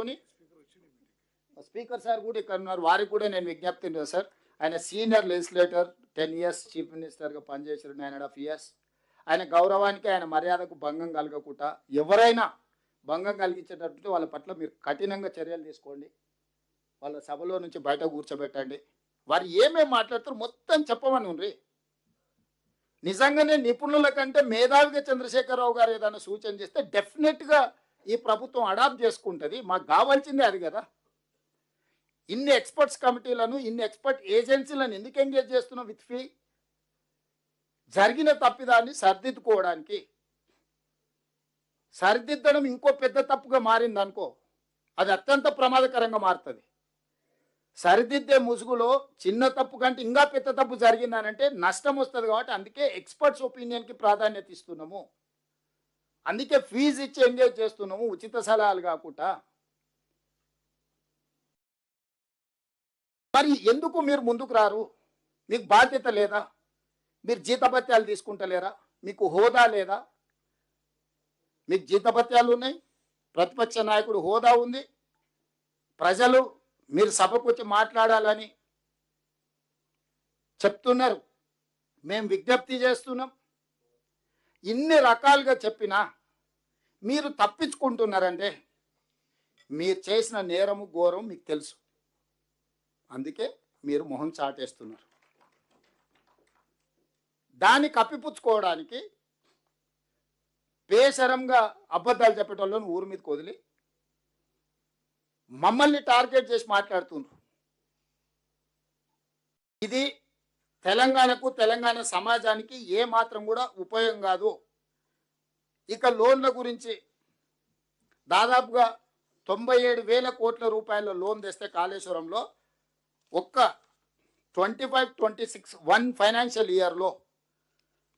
స్పీకర్ సార్ కూడా ఇక్కడ ఉన్నారు, వారికి కూడా నేను విజ్ఞప్తి సార్. ఆయన సీనియర్ లెజిస్లేటర్, 10 years చీఫ్ మినిస్టర్గా పనిచేశారు, 9.5 years. ఆయన గౌరవానికి ఆయన మర్యాదకు భంగం కలగకుండా ఎవరైనా భంగం కలిగించేటట్టు వాళ్ళ పట్ల మీరు కఠినంగా చర్యలు తీసుకోండి. వాళ్ళ సభలో నుంచి బయట కూర్చోబెట్టండి. వారు ఏమేమి మాట్లాడుతారో మొత్తం చెప్పమని ఉండ్రి. నిజంగానే నిపుణుల కంటే మేధావిగా చంద్రశేఖరరావు గారు ఏదైనా సూచన చేస్తే డెఫినెట్గా ఈ ప్రభుత్వం అడాప్ట్ చేసుకుంటుంది. మాకు కావాల్సిందే అది కదా. ఇన్ని ఎక్స్పర్ట్స్ కమిటీలను, ఇన్ని ఎక్స్పర్ట్ ఏజెన్సీలను ఎందుకు ఎంగేజ్ చేస్తున్నాం విత్ ఫీ? జరిగిన తప్పిదాన్ని సరిదిద్దుకోవడానికి. సరిదిద్దడం ఇంకో పెద్ద తప్పుగా మారింది అనుకో, అది అత్యంత ప్రమాదకరంగా మారుతుంది. సరిదిద్దే ముసుగులో చిన్న తప్పు కంటే ఇంకా పెద్ద తప్పు జరిగిందనంటే నష్టం వస్తుంది. కాబట్టి అందుకే ఎక్స్పర్ట్స్ ఒపీనియన్కి ప్రాధాన్యత ఇస్తున్నాము, అందుకే ఫీజు ఇచ్చి ఎంగేజ్ చేస్తున్నాము, ఉచిత సలహాలు కాకుండా. మరి ఎందుకు మీరు ముందుకు రారు? మీకు బాధ్యత లేదా? మీరు జీతభత్యాలు తీసుకుంటలేరా? మీకు హోదా లేదా? మీకు జీతభత్యాలు ఉన్నాయి, ప్రతిపక్ష నాయకుడు హోదా ఉంది, ప్రజలు మీరు సభకు వచ్చి మాట్లాడాలని చెప్తున్నారు, మేము విజ్ఞప్తి చేస్తున్నాం. ఇన్ని రకాలుగా చెప్పినా మీరు తప్పించుకుంటున్నారంటే మీరు చేసిన నేరము ఘోరం మీకు తెలుసు, అందుకే మీరు మొహం చాటేస్తున్నారు. దాన్ని కప్పిపుచ్చుకోవడానికి బేసరంగా అబద్ధాలు చెప్పేటోళ్ళని ఊరి మీదకి వదిలి మమ్మల్ని టార్గెట్ చేసి మాట్లాడుతున్నారు. ఇది తెలంగాణకు, తెలంగాణ సమాజానికి ఏ మాత్రం కూడా ఉపయోగం కాదు. ఇక లోన్ల గురించి దాదాపుగా 97,000 కోట్ల రూపాయల లోన్ తెస్తే కాళేశ్వరంలో ఒక్క 25-26 ఫైనాన్షియల్ ఇయర్లో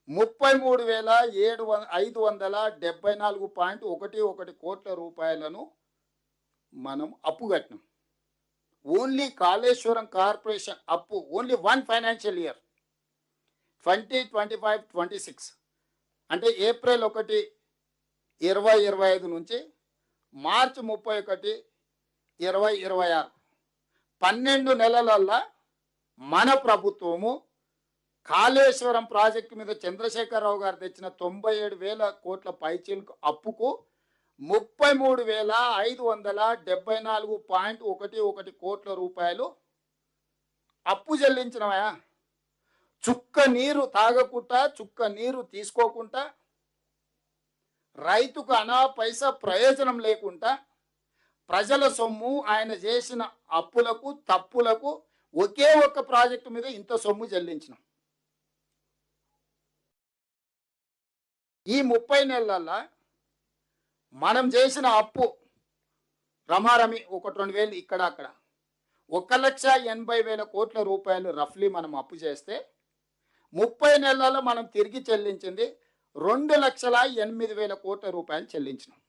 33,574.11 కోట్ల రూపాయలను మనం అప్పు కట్టినాం. ఓన్లీ కాళేశ్వరం కార్పొరేషన్ అప్పు ఓన్లీ 1 ఫైనాన్షియల్ ఇయర్ 2025-26 అంటే ఏప్రిల్ 1, 2025 నుంచి మార్చి 31, 2026 12 నెలలల్లా మన ప్రభుత్వము కాళేశ్వరం ప్రాజెక్టు మీద చంద్రశేఖరరావు గారు తెచ్చిన 97,000 కోట్ల పైచీలకు అప్పుకు 33,574.11 కోట్ల రూపాయలు అప్పు చెల్లించినవా? చుక్క నీరు తాగకుండా, చుక్క నీరు తీసుకోకుండా, రైతుకు అనా పైసా ప్రయోజనం లేకుండా ప్రజల సొమ్ము, ఆయన చేసిన అప్పులకు తప్పులకు ఒకే ఒక్క ప్రాజెక్టు మీద ఇంత సొమ్ము చెల్లించినాం. ఈ 30 నెలల్లో మనం చేసిన అప్పు రమారమి 1-2 ఇక్కడ అక్కడ 1,80,000 కోట్ల రూపాయలు రఫ్లీ మనం అప్పు చేస్తే 30 నెలల్లో మనం తిరిగి చెల్లించింది 2,08,000 కోట్ల రూపాయలు చెల్లించినాం.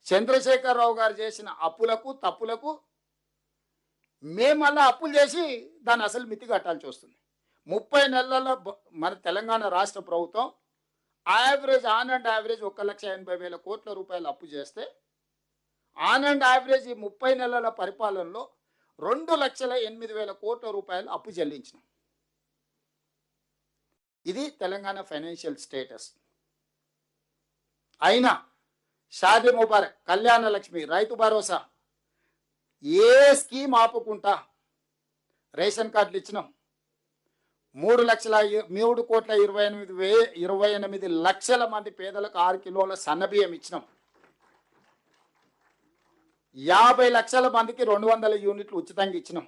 చంద్రశేఖరరావు గారు చేసిన అప్పులకు తప్పులకు మేము మళ్ళీ అప్పులు చేసి దాన్ని అసలు మితి కట్టాల్సి వస్తుంది. 30 నెలల్లో మన తెలంగాణ రాష్ట్ర ప్రభుత్వం ఆన్ అండ్ యావరేజ్ 1,80,000 కోట్ల రూపాయలు అప్పు చేస్తే ఆన్ అండ్ యావరేజ్ ఈ 30 నెలల పరిపాలనలో 2,08,000 కోట్ల రూపాయలు అప్పు చెల్లించినాం. ఇది తెలంగాణ ఫైనాన్షియల్ స్టేటస్. అయినా షాదీ ముబారక్, కళ్యాణ లక్ష్మి, రైతు భరోసా ఏ స్కీమ్ ఆపుకుంటా రేషన్ కార్డులు ఇచ్చినాం. 3,28,28,000 మంది పేదలకు 6 కిలోల సన్నబియ్యం ఇచ్చినాం. 50 లక్షల మందికి 200 యూనిట్లు ఉచితంగా ఇచ్చినాం.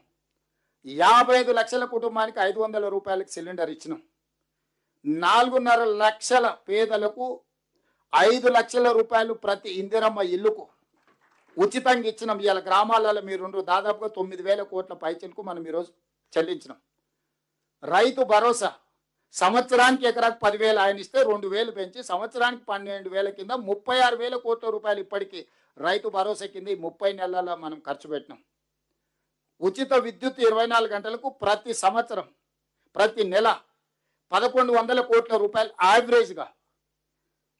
55 లక్షల కుటుంబానికి 500 రూపాయలకి సిలిండర్ ఇచ్చినాం. 4.5 లక్షల పేదలకు 5 లక్షల రూపాయలు ప్రతి ఇందిరమ్మ ఇల్లుకు ఉచితంగా ఇచ్చినాం. ఇవాళ గ్రామాలలో మీరు దాదాపుగా 9,000 కోట్ల పైచలకు మనం ఈరోజు చెల్లించినాం. రైతు భరోసా సంవత్సరానికి ఎకరాకు 10,000 ఆయన ఇస్తే 2,000 పెంచి సంవత్సరానికి 12,000 కింద 36,000 కోట్ల రూపాయలు ఇప్పటికీ రైతు భరోసా కింద 30 నెలల్లో మనం ఖర్చు పెట్టినాం. ఉచిత విద్యుత్ 24 గంటలకు ప్రతి సంవత్సరం ప్రతి నెల 1,100 కోట్ల రూపాయలు యావరేజ్గా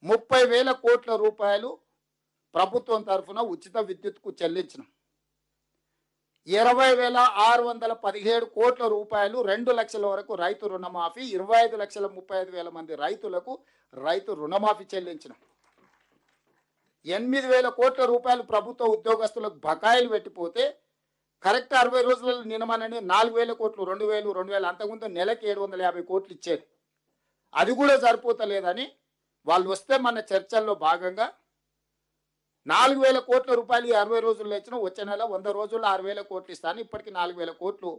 30,000 కోట్ల రూపాయలు ప్రభుత్వం తరఫున ఉచిత విద్యుత్కు చెల్లించినాం. 20,617 కోట్ల రూపాయలు 2 లక్షల వరకు రైతు రుణమాఫీ, 25,35,000 మంది రైతులకు రైతు రుణమాఫీ చెల్లించినాం. 8,000 కోట్ల రూపాయలు ప్రభుత్వ ఉద్యోగస్తులకు బకాయిలు పెట్టిపోతే కరెక్ట్ 60 రోజులలో నియమనని 4,000 కోట్లు, 2,000 అంతకుముందు నెలకి 750 కోట్లు ఇచ్చేది. అది కూడా సరిపోతలేదని వాళ్ళు వస్తే మన చర్చల్లో భాగంగా 4,000 కోట్ల రూపాయలు 60 రోజుల్లో ఇచ్చిన, వచ్చే నెల 100 రోజుల్లో 6,000 కోట్లు ఇస్తాను. ఇప్పటికి 4,000 కోట్లు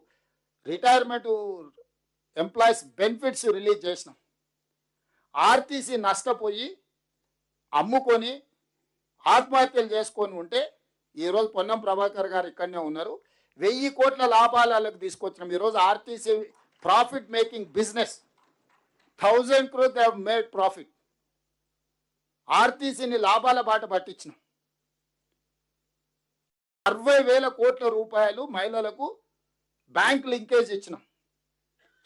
రిటైర్మెంట్ ఎంప్లాయీస్ బెనిఫిట్స్ రిలీజ్ చేసినాం. ఆర్టీసీ నష్టపోయి అమ్ముకొని ఆత్మహత్యలు చేసుకొని ఉంటే ఈరోజు పొన్నం ప్రభాకర్ గారు ఇక్కడనే ఉన్నారు. 1,000 కోట్ల లాభాలకు తీసుకొచ్చినాం. ఈరోజు RTC profit making business 1,000 crores they have made profit. ఆర్టీసీని లాభాల బాట పట్టించినాం. 60,000 కోట్ల రూపాయలు మహిళలకు బ్యాంక్ లింకేజ్ ఇచ్చినాం.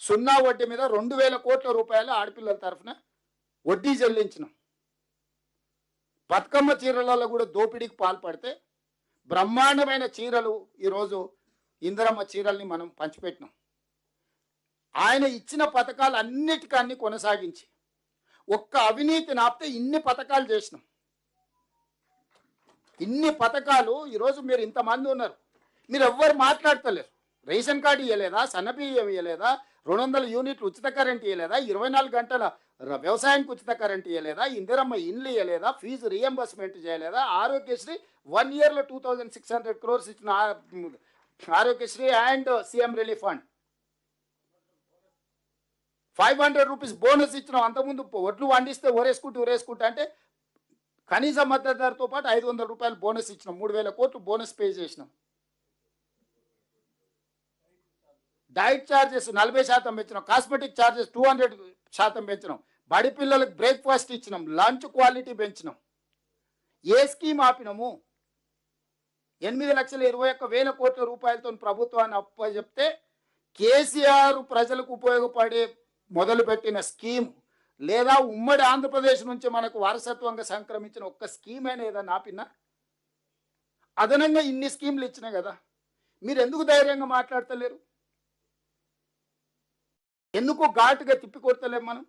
0 వడ్డీ మీద 2,000 కోట్ల రూపాయలు ఆడపిల్లల తరఫున వడ్డీ చెల్లించినాం. బతుకమ్మ చీరలలో కూడా దోపిడీకి పాల్పడితే బ్రహ్మాండమైన చీరలు ఈరోజు ఇందిరమ్మ చీరల్ని మనం పంచిపెట్టినాం. ఆయన ఇచ్చిన పథకాలు అన్నిటికన్నీ కొనసాగించి ఒక్క అవినీతి నాపితే ఇన్ని పథకాలు చేసినాం. ఇన్ని పథకాలు ఈరోజు మీరు ఇంతమంది ఉన్నారు, మీరు ఎవ్వరు మాట్లాడతలేరు. రేషన్ కార్డు ఇవ్వలేదా, సన్నబియ్యం ఇవ్వలేదా, 200 యూనిట్లు ఉచిత కరెంట్ ఇవ్వలేదా, 24 గంటల వ్యవసాయానికి ఉచిత కరెంట్ ఇవ్వలేదా, ఇందిరమ్మ ఇండ్లు ఇవ్వలేదా, ఫీజు రియంబర్స్మెంట్ చేయలేదా, ఆరోగ్యశ్రీ 1 yearలో 2,600 crores ఇచ్చిన Aarogyasri and CM relief fund 500 rupees bonus ఇచ్చినాం. అంతకుముందు ఒడ్లు వండిస్తే ఊరేసుకుంటూ అంటే కనీస మద్దతు ధరతో పాటు 500 రూపాయలు బోనస్ ఇచ్చినాం. 3,000 కోట్లు బోనస్ పే చేసినాం. డైట్ ఛార్జెస్ 40% పెంచినాం. కాస్మెటిక్ ఛార్జెస్ 200% పెంచినాం. బడి పిల్లలకు బ్రేక్ఫాస్ట్ ఇచ్చినాం. లంచ్ క్వాలిటీ పెంచినాం. ఏ స్కీమ్ ఆపినాము? 8,21,000 కోట్ల రూపాయలతో ప్రభుత్వాన్ని అప్పచెప్తే కేసీఆర్ ప్రజలకు ఉపయోగపడే మొదలుపెట్టిన స్కీమ్ లేదా ఉమ్మడి ఆంధ్రప్రదేశ్ నుంచి మనకు వారసత్వంగా సంక్రమించిన ఒక్క స్కీమ్ అయినా ఏదన్నా ఆపినా? అదనంగా ఇన్ని స్కీమ్లు ఇచ్చినాయి కదా, మీరు ఎందుకు ధైర్యంగా మాట్లాడతలేరు? ఎందుకు ఘాటుగా తిప్పికొడతలేము? మనం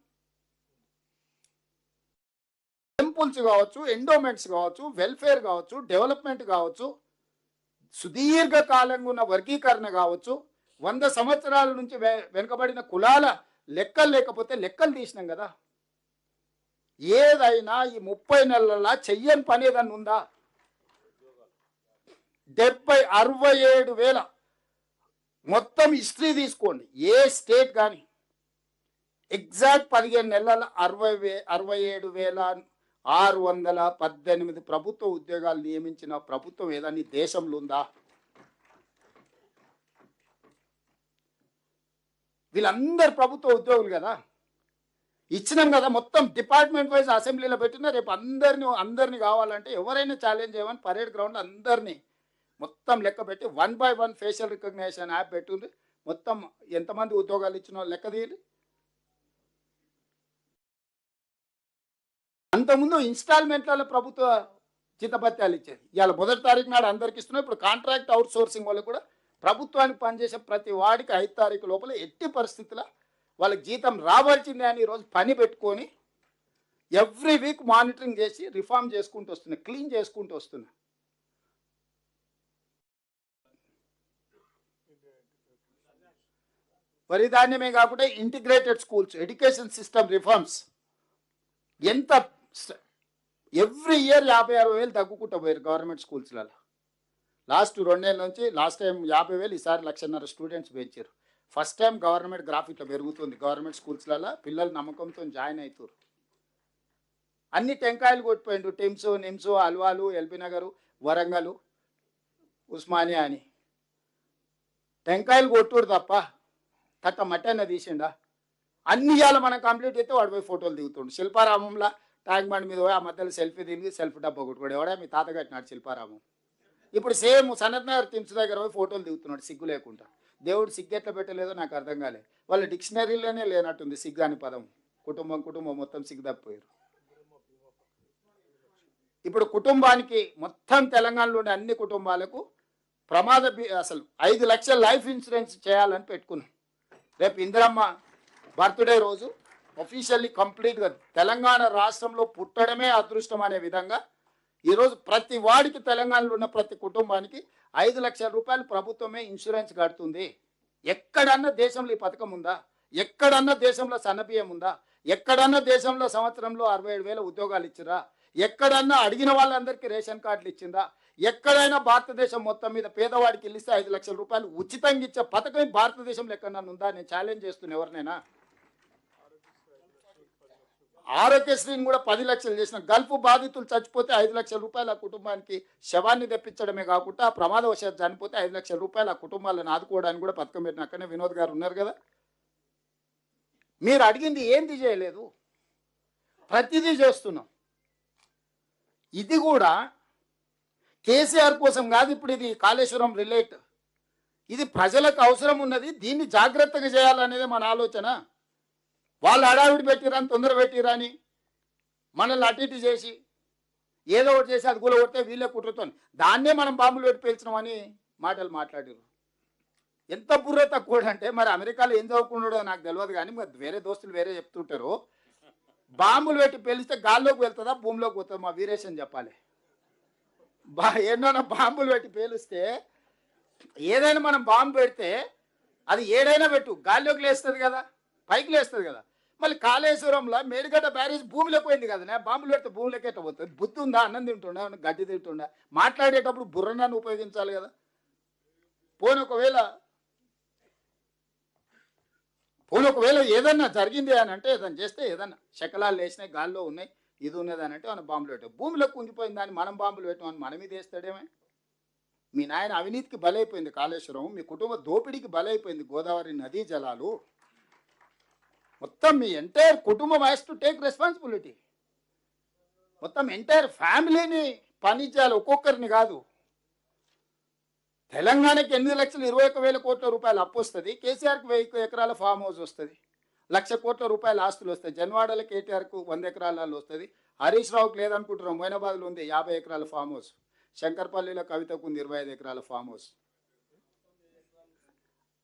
టెంపుల్స్ కావచ్చు, ఎండోమెంట్స్ కావచ్చు, వెల్ఫేర్ కావచ్చు, డెవలప్మెంట్ కావచ్చు, సుదీర్ఘకాలంగా ఉన్న వర్గీకరణ కావచ్చు, 100 సంవత్సరాల నుంచి వెనుకబడిన కులాల లెక్కలు లేకపోతే లెక్కలు తీసినాం కదా. ఏదైనా ఈ 30 నెలల చెయ్యని పని ఏదన్నా ఉందా? 67,000 మొత్తం హిస్టరీ తీసుకోండి, ఏ స్టేట్ కానీ ఎగ్జాక్ట్ 15 నెలల 67,618 ప్రభుత్వ ఉద్యోగాలు నియమించిన ప్రభుత్వం ఏదైనా దేశంలో ఉందా? వీళ్ళందరు ప్రభుత్వ ఉద్యోగులు కదా, ఇచ్చినాం కదా. మొత్తం డిపార్ట్మెంట్ వైజ్ అసెంబ్లీలో పెట్టినా రేపు అందరినీ కావాలంటే ఎవరైనా ఛాలెంజ్ చేయమని పరేడ్ గ్రౌండ్లో అందరినీ మొత్తం లెక్క పెట్టి 1 by 1 ఫేషియల్ రికగ్నేషన్ యాప్ పెట్టుండ్రి. మొత్తం ఎంతమంది ఉద్యోగాలు ఇచ్చినో లెక్క తీయాలి. అంతకుముందు ఇన్స్టాల్మెంట్లలో ప్రభుత్వ జీతభత్యాలు ఇచ్చేది. ఇవాళ 1వ తారీఖు నాడు అందరికి ఇస్తున్నాం. ఇప్పుడు కాంట్రాక్ట్ అవుట్ సోర్సింగ్ వాళ్ళు కూడా ప్రభుత్వానికి పనిచేసే ప్రతి వాడికి 5 తారీఖు లోపల ఎట్టి పరిస్థితుల్లో వాళ్ళకి జీతం రావాల్సిందే అని ఈరోజు పని పెట్టుకొని ఎవ్రీ వీక్ మానిటరింగ్ చేసి రిఫార్మ్ చేసుకుంటూ వస్తున్నాయి, క్లీన్ చేసుకుంటూ వస్తున్నాయి. వరిధాన్యమే కాకుండా integrated schools, education system reforms ఎంత ఎవ్రీ ఇయర్ 56,000 తగ్గుకుంటూ పోయారు గవర్నమెంట్ స్కూల్స్లలో. లాస్ట్ 2 నెలల నుంచి లాస్ట్ టైం 50,000, ఈసారి 1,50,000 స్టూడెంట్స్ పెంచారు. ఫస్ట్ టైం గవర్నమెంట్ గ్రాఫిక్లో పెరుగుతుంది గవర్నమెంట్ స్కూల్స్లలో. పిల్లలు నమ్మకంతో జాయిన్ అవుతారు. అన్ని టెంకాయలు కొట్టిపోయిండు, టిమ్స్, నిమ్స్, అల్వాలు, ఎల్బీ నగరు, వరంగల్, ఉస్మానియా అని టెంకాయలు కొట్టుడు తప్ప తట్ట మట్టన్న తీసిండా? అన్ని ఇవాళ మనం కంప్లీట్ అయితే వాడు పోయి ఫోటోలు దిగుతుండు. శిల్పారామంలో ట్యాంక్ బండ్ మీద పోయి ఆ మధ్యలో సెల్ఫీ దిగి సెల్ఫీ డబ్బా కొట్టుకోడు. ఎవడా మీ తాత కట్టినాడు శిల్పారామం. ఇప్పుడు సేమ్ సనత్ నగర్ టిమ్స్ దగ్గర పోయి ఫోటోలు దిగుతున్నాడు సిగ్గు లేకుండా. దేవుడు సిగ్గు ఎట్లా పెట్టలేదో నాకు అర్థం కాలే. వాళ్ళ డిక్షనరీలోనే లేనట్టుంది సిగ్గు అని పదం. కుటుంబం మొత్తం సిగ్గు తప్పిపోయారు. ఇప్పుడు కుటుంబానికి మొత్తం తెలంగాణలోని అన్ని కుటుంబాలకు అసలు 5 లక్షల లైఫ్ ఇన్సూరెన్స్ చేయాలని పెట్టుకున్నాం. రేపు ఇందిరమ్మ బర్త్డే రోజు అఫీషియల్లీ కంప్లీట్గా తెలంగాణ రాష్ట్రంలో పుట్టడమే అదృష్టం అనే విధంగా ఈరోజు ప్రతి వాడికి తెలంగాణలో ఉన్న ప్రతి కుటుంబానికి 5 లక్షల రూపాయలు ప్రభుత్వమే ఇన్సూరెన్స్ కడుతుంది. ఎక్కడన్నా దేశంలో ఈ పథకం ఉందా? ఎక్కడన్నా దేశంలో సన్నబియ్యం ఉందా? ఎక్కడన్నా దేశంలో సంవత్సరంలో 67,000 ఉద్యోగాలు ఇచ్చిరా? ఎక్కడన్నా అడిగిన వాళ్ళందరికీ రేషన్ కార్డులు ఇచ్చిందా? ఎక్కడైనా భారతదేశం మొత్తం మీద పేదవాడికి ఇస్తే 5 లక్షల రూపాయలు ఉచితంగా ఇచ్చే పథకం భారతదేశంలో ఎక్కడన్నా ఉందా? నేను ఛాలెంజ్ చేస్తున్నా ఎవరినైనా. ఆరోగ్యశ్రీని కూడా 10 లక్షలు చేసిన. గల్ఫ్ బాధితులు చచ్చిపోతే 5 లక్షల రూపాయలు ఆ కుటుంబానికి శవాన్ని తెప్పించడమే కాకుండా ప్రమాదవశాత్తు చనిపోతే 5 లక్షల రూపాయలు ఆ కుటుంబాలను ఆదుకోవడానికి కూడా పథకం పెట్టిన. అక్కడనే వినోద్ గారు ఉన్నారు కదా. మీరు అడిగింది ఏంది చేయలేదు, ప్రతిదీ చేస్తున్నాం. ఇది కూడా కేసీఆర్ కోసం కాదు. ఇప్పుడు ఇది కాళేశ్వరం రిలేట్, ఇది ప్రజలకు అవసరం ఉన్నది. దీన్ని జాగ్రత్తగా చేయాలనేది మన ఆలోచన. వాళ్ళు హడావిడి పెట్టిరని, తొందర పెట్టిరని మనల్ని అటు ఇటు చేసి ఏదో ఒకటి చేసి అది గుల కొడితే వీళ్ళే కుట్రతోని దాన్నే మనం బాంబులు పెట్టి పేల్చినామని మాటలు మాట్లాడారు. ఎంత బుర్ర తక్కువ అంటే మరి అమెరికాలో ఏం చదువుకున్నాడో నాకు తెలియదు కానీ మరి వేరే దోస్తులు వేరే చెప్తుంటారు. బాంబులు పెట్టి పేలిస్తే గాల్లోకి వెళ్తుందా భూమిలోకి పోతుందా? మా వీరేషన్ చెప్పాలి. ఎన్నో బాంబులు పెట్టి పేలిస్తే ఏదైనా మనం బాంబు పెడితే అది ఏడైనా పెట్టు గాల్లోకి లేస్తుంది కదా, పైకి లేస్తుంది కదా. మళ్ళీ కాళేశ్వరంలో మేడిగడ్డ బ్యారేజ్ భూమిలోకి పోయింది కదా, బాంబులు పెడితే భూమిలోకి ఎట్ట పోతుంది? బుద్ధి ఉందా? అన్నం తింటుండా, గడ్డి తింటుండా? మాట్లాడేటప్పుడు బుర్రనాన్ని ఉపయోగించాలి కదా. పోనీ ఒకవేళ ఏదన్నా జరిగింది అని అంటే ఏదన్నా చేస్తే ఏదన్నా శకలాలు వేసినాయి, గాల్లో ఉన్నాయి, ఇది ఉన్నది అని అంటే మనం బాంబులు పెట్టాం. భూమిలో కుంగిపోయింది దాన్ని మనం బాంబులు పెట్టామని మన మీద వేస్తాడేమే. మీ నాయన అవినీతికి బలైపోయింది కాళేశ్వరం, మీ కుటుంబ దోపిడీకి బలైపోయింది గోదావరి నదీ జలాలు. మొత్తం మీ ఎంటైర్ కుటుంబం హ్యాస్ టు టేక్ రెస్పాన్సిబిలిటీ. మొత్తం ఎంటైర్ ఫ్యామిలీని పని చేయాలి, ఒక్కొక్కరిని కాదు. తెలంగాణకి 8,21,000 కోట్ల రూపాయలు అప్పు వస్తుంది, కేసీఆర్కి 1,000 ఎకరాల ఫామ్ హౌస్ వస్తుంది, 1,00,000 కోట్ల రూపాయల ఆస్తులు వస్తాయి. జన్వాడలో కేటీఆర్కు 100 ఎకరాలలో వస్తుంది. హరీష్ రావుకి లేదనుకుంటున్నాం, మొయినాబాద్లో ఉంది 50 ఎకరాల ఫామ్ హౌస్, శంకర్పల్లిలో కవితకు ఉంది 25 ఎకరాల ఫామ్ హౌస్.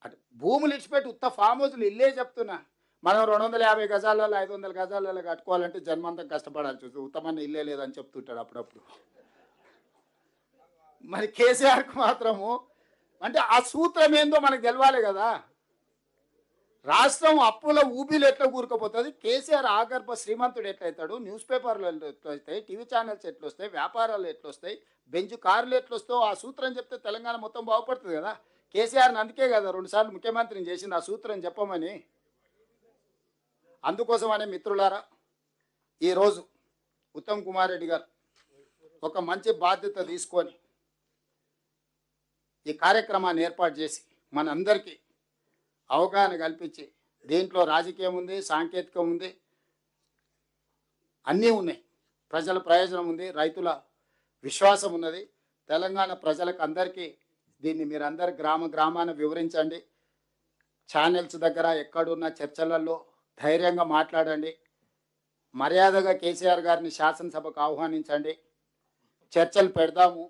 అటు భూములు ఇచ్చిపెట్టి ఉత్త ఫామ్ హౌస్లు ఇల్లే చెప్తున్నా. మనం 250 గజాలలో 500 గజాలలో కట్టుకోవాలంటే జన్మంతా కష్టపడాల్సి వస్తుంది. ఉత్తమన్న ఇల్లే లేదని చెప్తుంటాడు అప్పుడప్పుడు. మరి కేసీఆర్కు మాత్రము అంటే ఆ సూత్రం ఏందో మనకు తెలవాలి కదా. రాష్ట్రం అప్పుల ఊబిలు ఎట్లా కూరుకుపోతుంది? కేసీఆర్ ఆగర్భ శ్రీమంతుడు ఎట్లయితాడు? న్యూస్ పేపర్లు ఎట్లొస్తాయి? TV channels ఎట్లొస్తాయి? వ్యాపారాలు ఎట్లొస్తాయి? బెంచ్ కార్లు ఎట్లొస్తావు? ఆ సూత్రం చెప్తే తెలంగాణ మొత్తం బాగుపడుతుంది కదా. కేసీఆర్ని అందుకే కదా 2 సార్లు ముఖ్యమంత్రిని చేసింది ఆ సూత్రం చెప్పమని. అందుకోసమనే మిత్రులారా, ఈరోజు ఉత్తమ్ కుమార్ రెడ్డి గారు ఒక మంచి బాధ్యత తీసుకొని ఈ కార్యక్రమాన్ని ఏర్పాటు చేసి మనందరికీ అవగాహన కల్పించి, దీంట్లో రాజకీయం ఉంది, సాంకేతికం ఉంది, అన్నీ ఉన్నాయి, ప్రజల ప్రయోజనం ఉంది, రైతుల విశ్వాసం ఉన్నది. తెలంగాణ ప్రజలకు అందరికీ దీన్ని మీరందరు గ్రామాన వివరించండి. ఛానల్స్ దగ్గర ఎక్కడున్న చర్చలలో ధైర్యంగా మాట్లాడండి. మర్యాదగా కేసీఆర్ గారిని శాసనసభకు ఆహ్వానించండి. చర్చలు పెడదాము.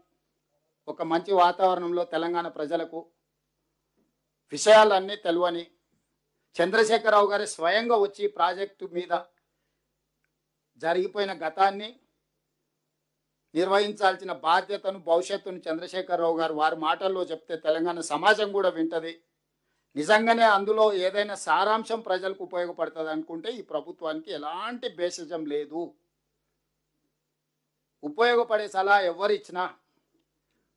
ఒక మంచి వాతావరణంలో తెలంగాణ ప్రజలకు విషయాలన్నీ తెలియని చంద్రశేఖరరావు గారి స్వయంగా వచ్చి ప్రాజెక్టు మీద జరిగిపోయిన గతాన్ని, నిర్వహించాల్సిన బాధ్యతను, భవిష్యత్తును చంద్రశేఖరరావు గారు వారి మాటల్లో చెప్తే తెలంగాణ సమాజం కూడా వింటది. నిజంగానే అందులో ఏదైనా సారాంశం ప్రజలకు ఉపయోగపడుతుంది అనుకుంటే ఈ ప్రభుత్వానికి ఎలాంటి భేషజం లేదు. ఉపయోగపడే సలహా ఎవరిచ్చినా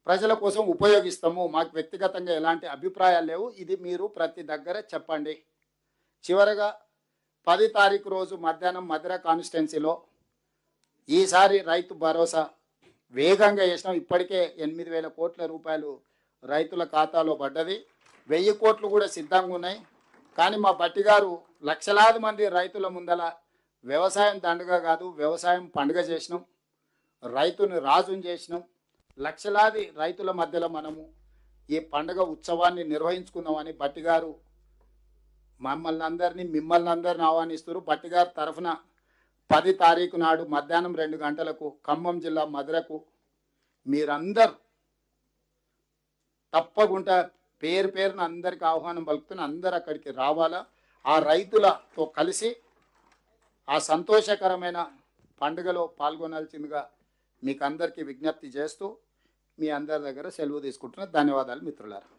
ప్రజల కోసం ఉపయోగిస్తాము. మాకు వ్యక్తిగతంగా ఎలాంటి అభిప్రాయాలు లేవు. ఇది మీరు ప్రతి దగ్గర చెప్పండి. చివరగా 10 తారీఖు రోజు మధ్యాహ్నం మధుర కాన్స్టిట్యున్సీలో ఈసారి రైతు భరోసా వేగంగా వేసినాం. ఇప్పటికే 8,000 కోట్ల రూపాయలు రైతుల ఖాతాలో పడ్డది. 1000 కోట్లు కూడా సిద్ధంగా ఉన్నాయి. కానీ మా బట్టి గారు లక్షలాది మంది రైతుల ముందల వ్యవసాయం దండగా కాదు, వ్యవసాయం పండుగ చేసినాం, రైతుని రాజుని చేసినాం. లక్షలాది రైతుల మధ్యలో మనము ఈ పండుగ ఉత్సవాన్ని నిర్వహించుకుందామని బట్టి గారు మిమ్మల్ని అందరినీ ఆహ్వానిస్తారు. బట్టి గారి తరఫున 10 తారీఖు నాడు మధ్యాహ్నం 2 గంటలకు ఖమ్మం జిల్లా మధురకు మీరందరూ తప్పకుండా పేరున అందరికి ఆహ్వానం పలుకుతున్న అందరు అక్కడికి రావాలా. ఆ రైతులతో కలిసి ఆ సంతోషకరమైన పండుగలో పాల్గొనాల్సిందిగా మీకు అందరికీ విజ్ఞప్తి చేస్తూ మీ అందరి దగ్గర సెలవు తీసుకుంటున్నా. ధన్యవాదాలు మిత్రులారా.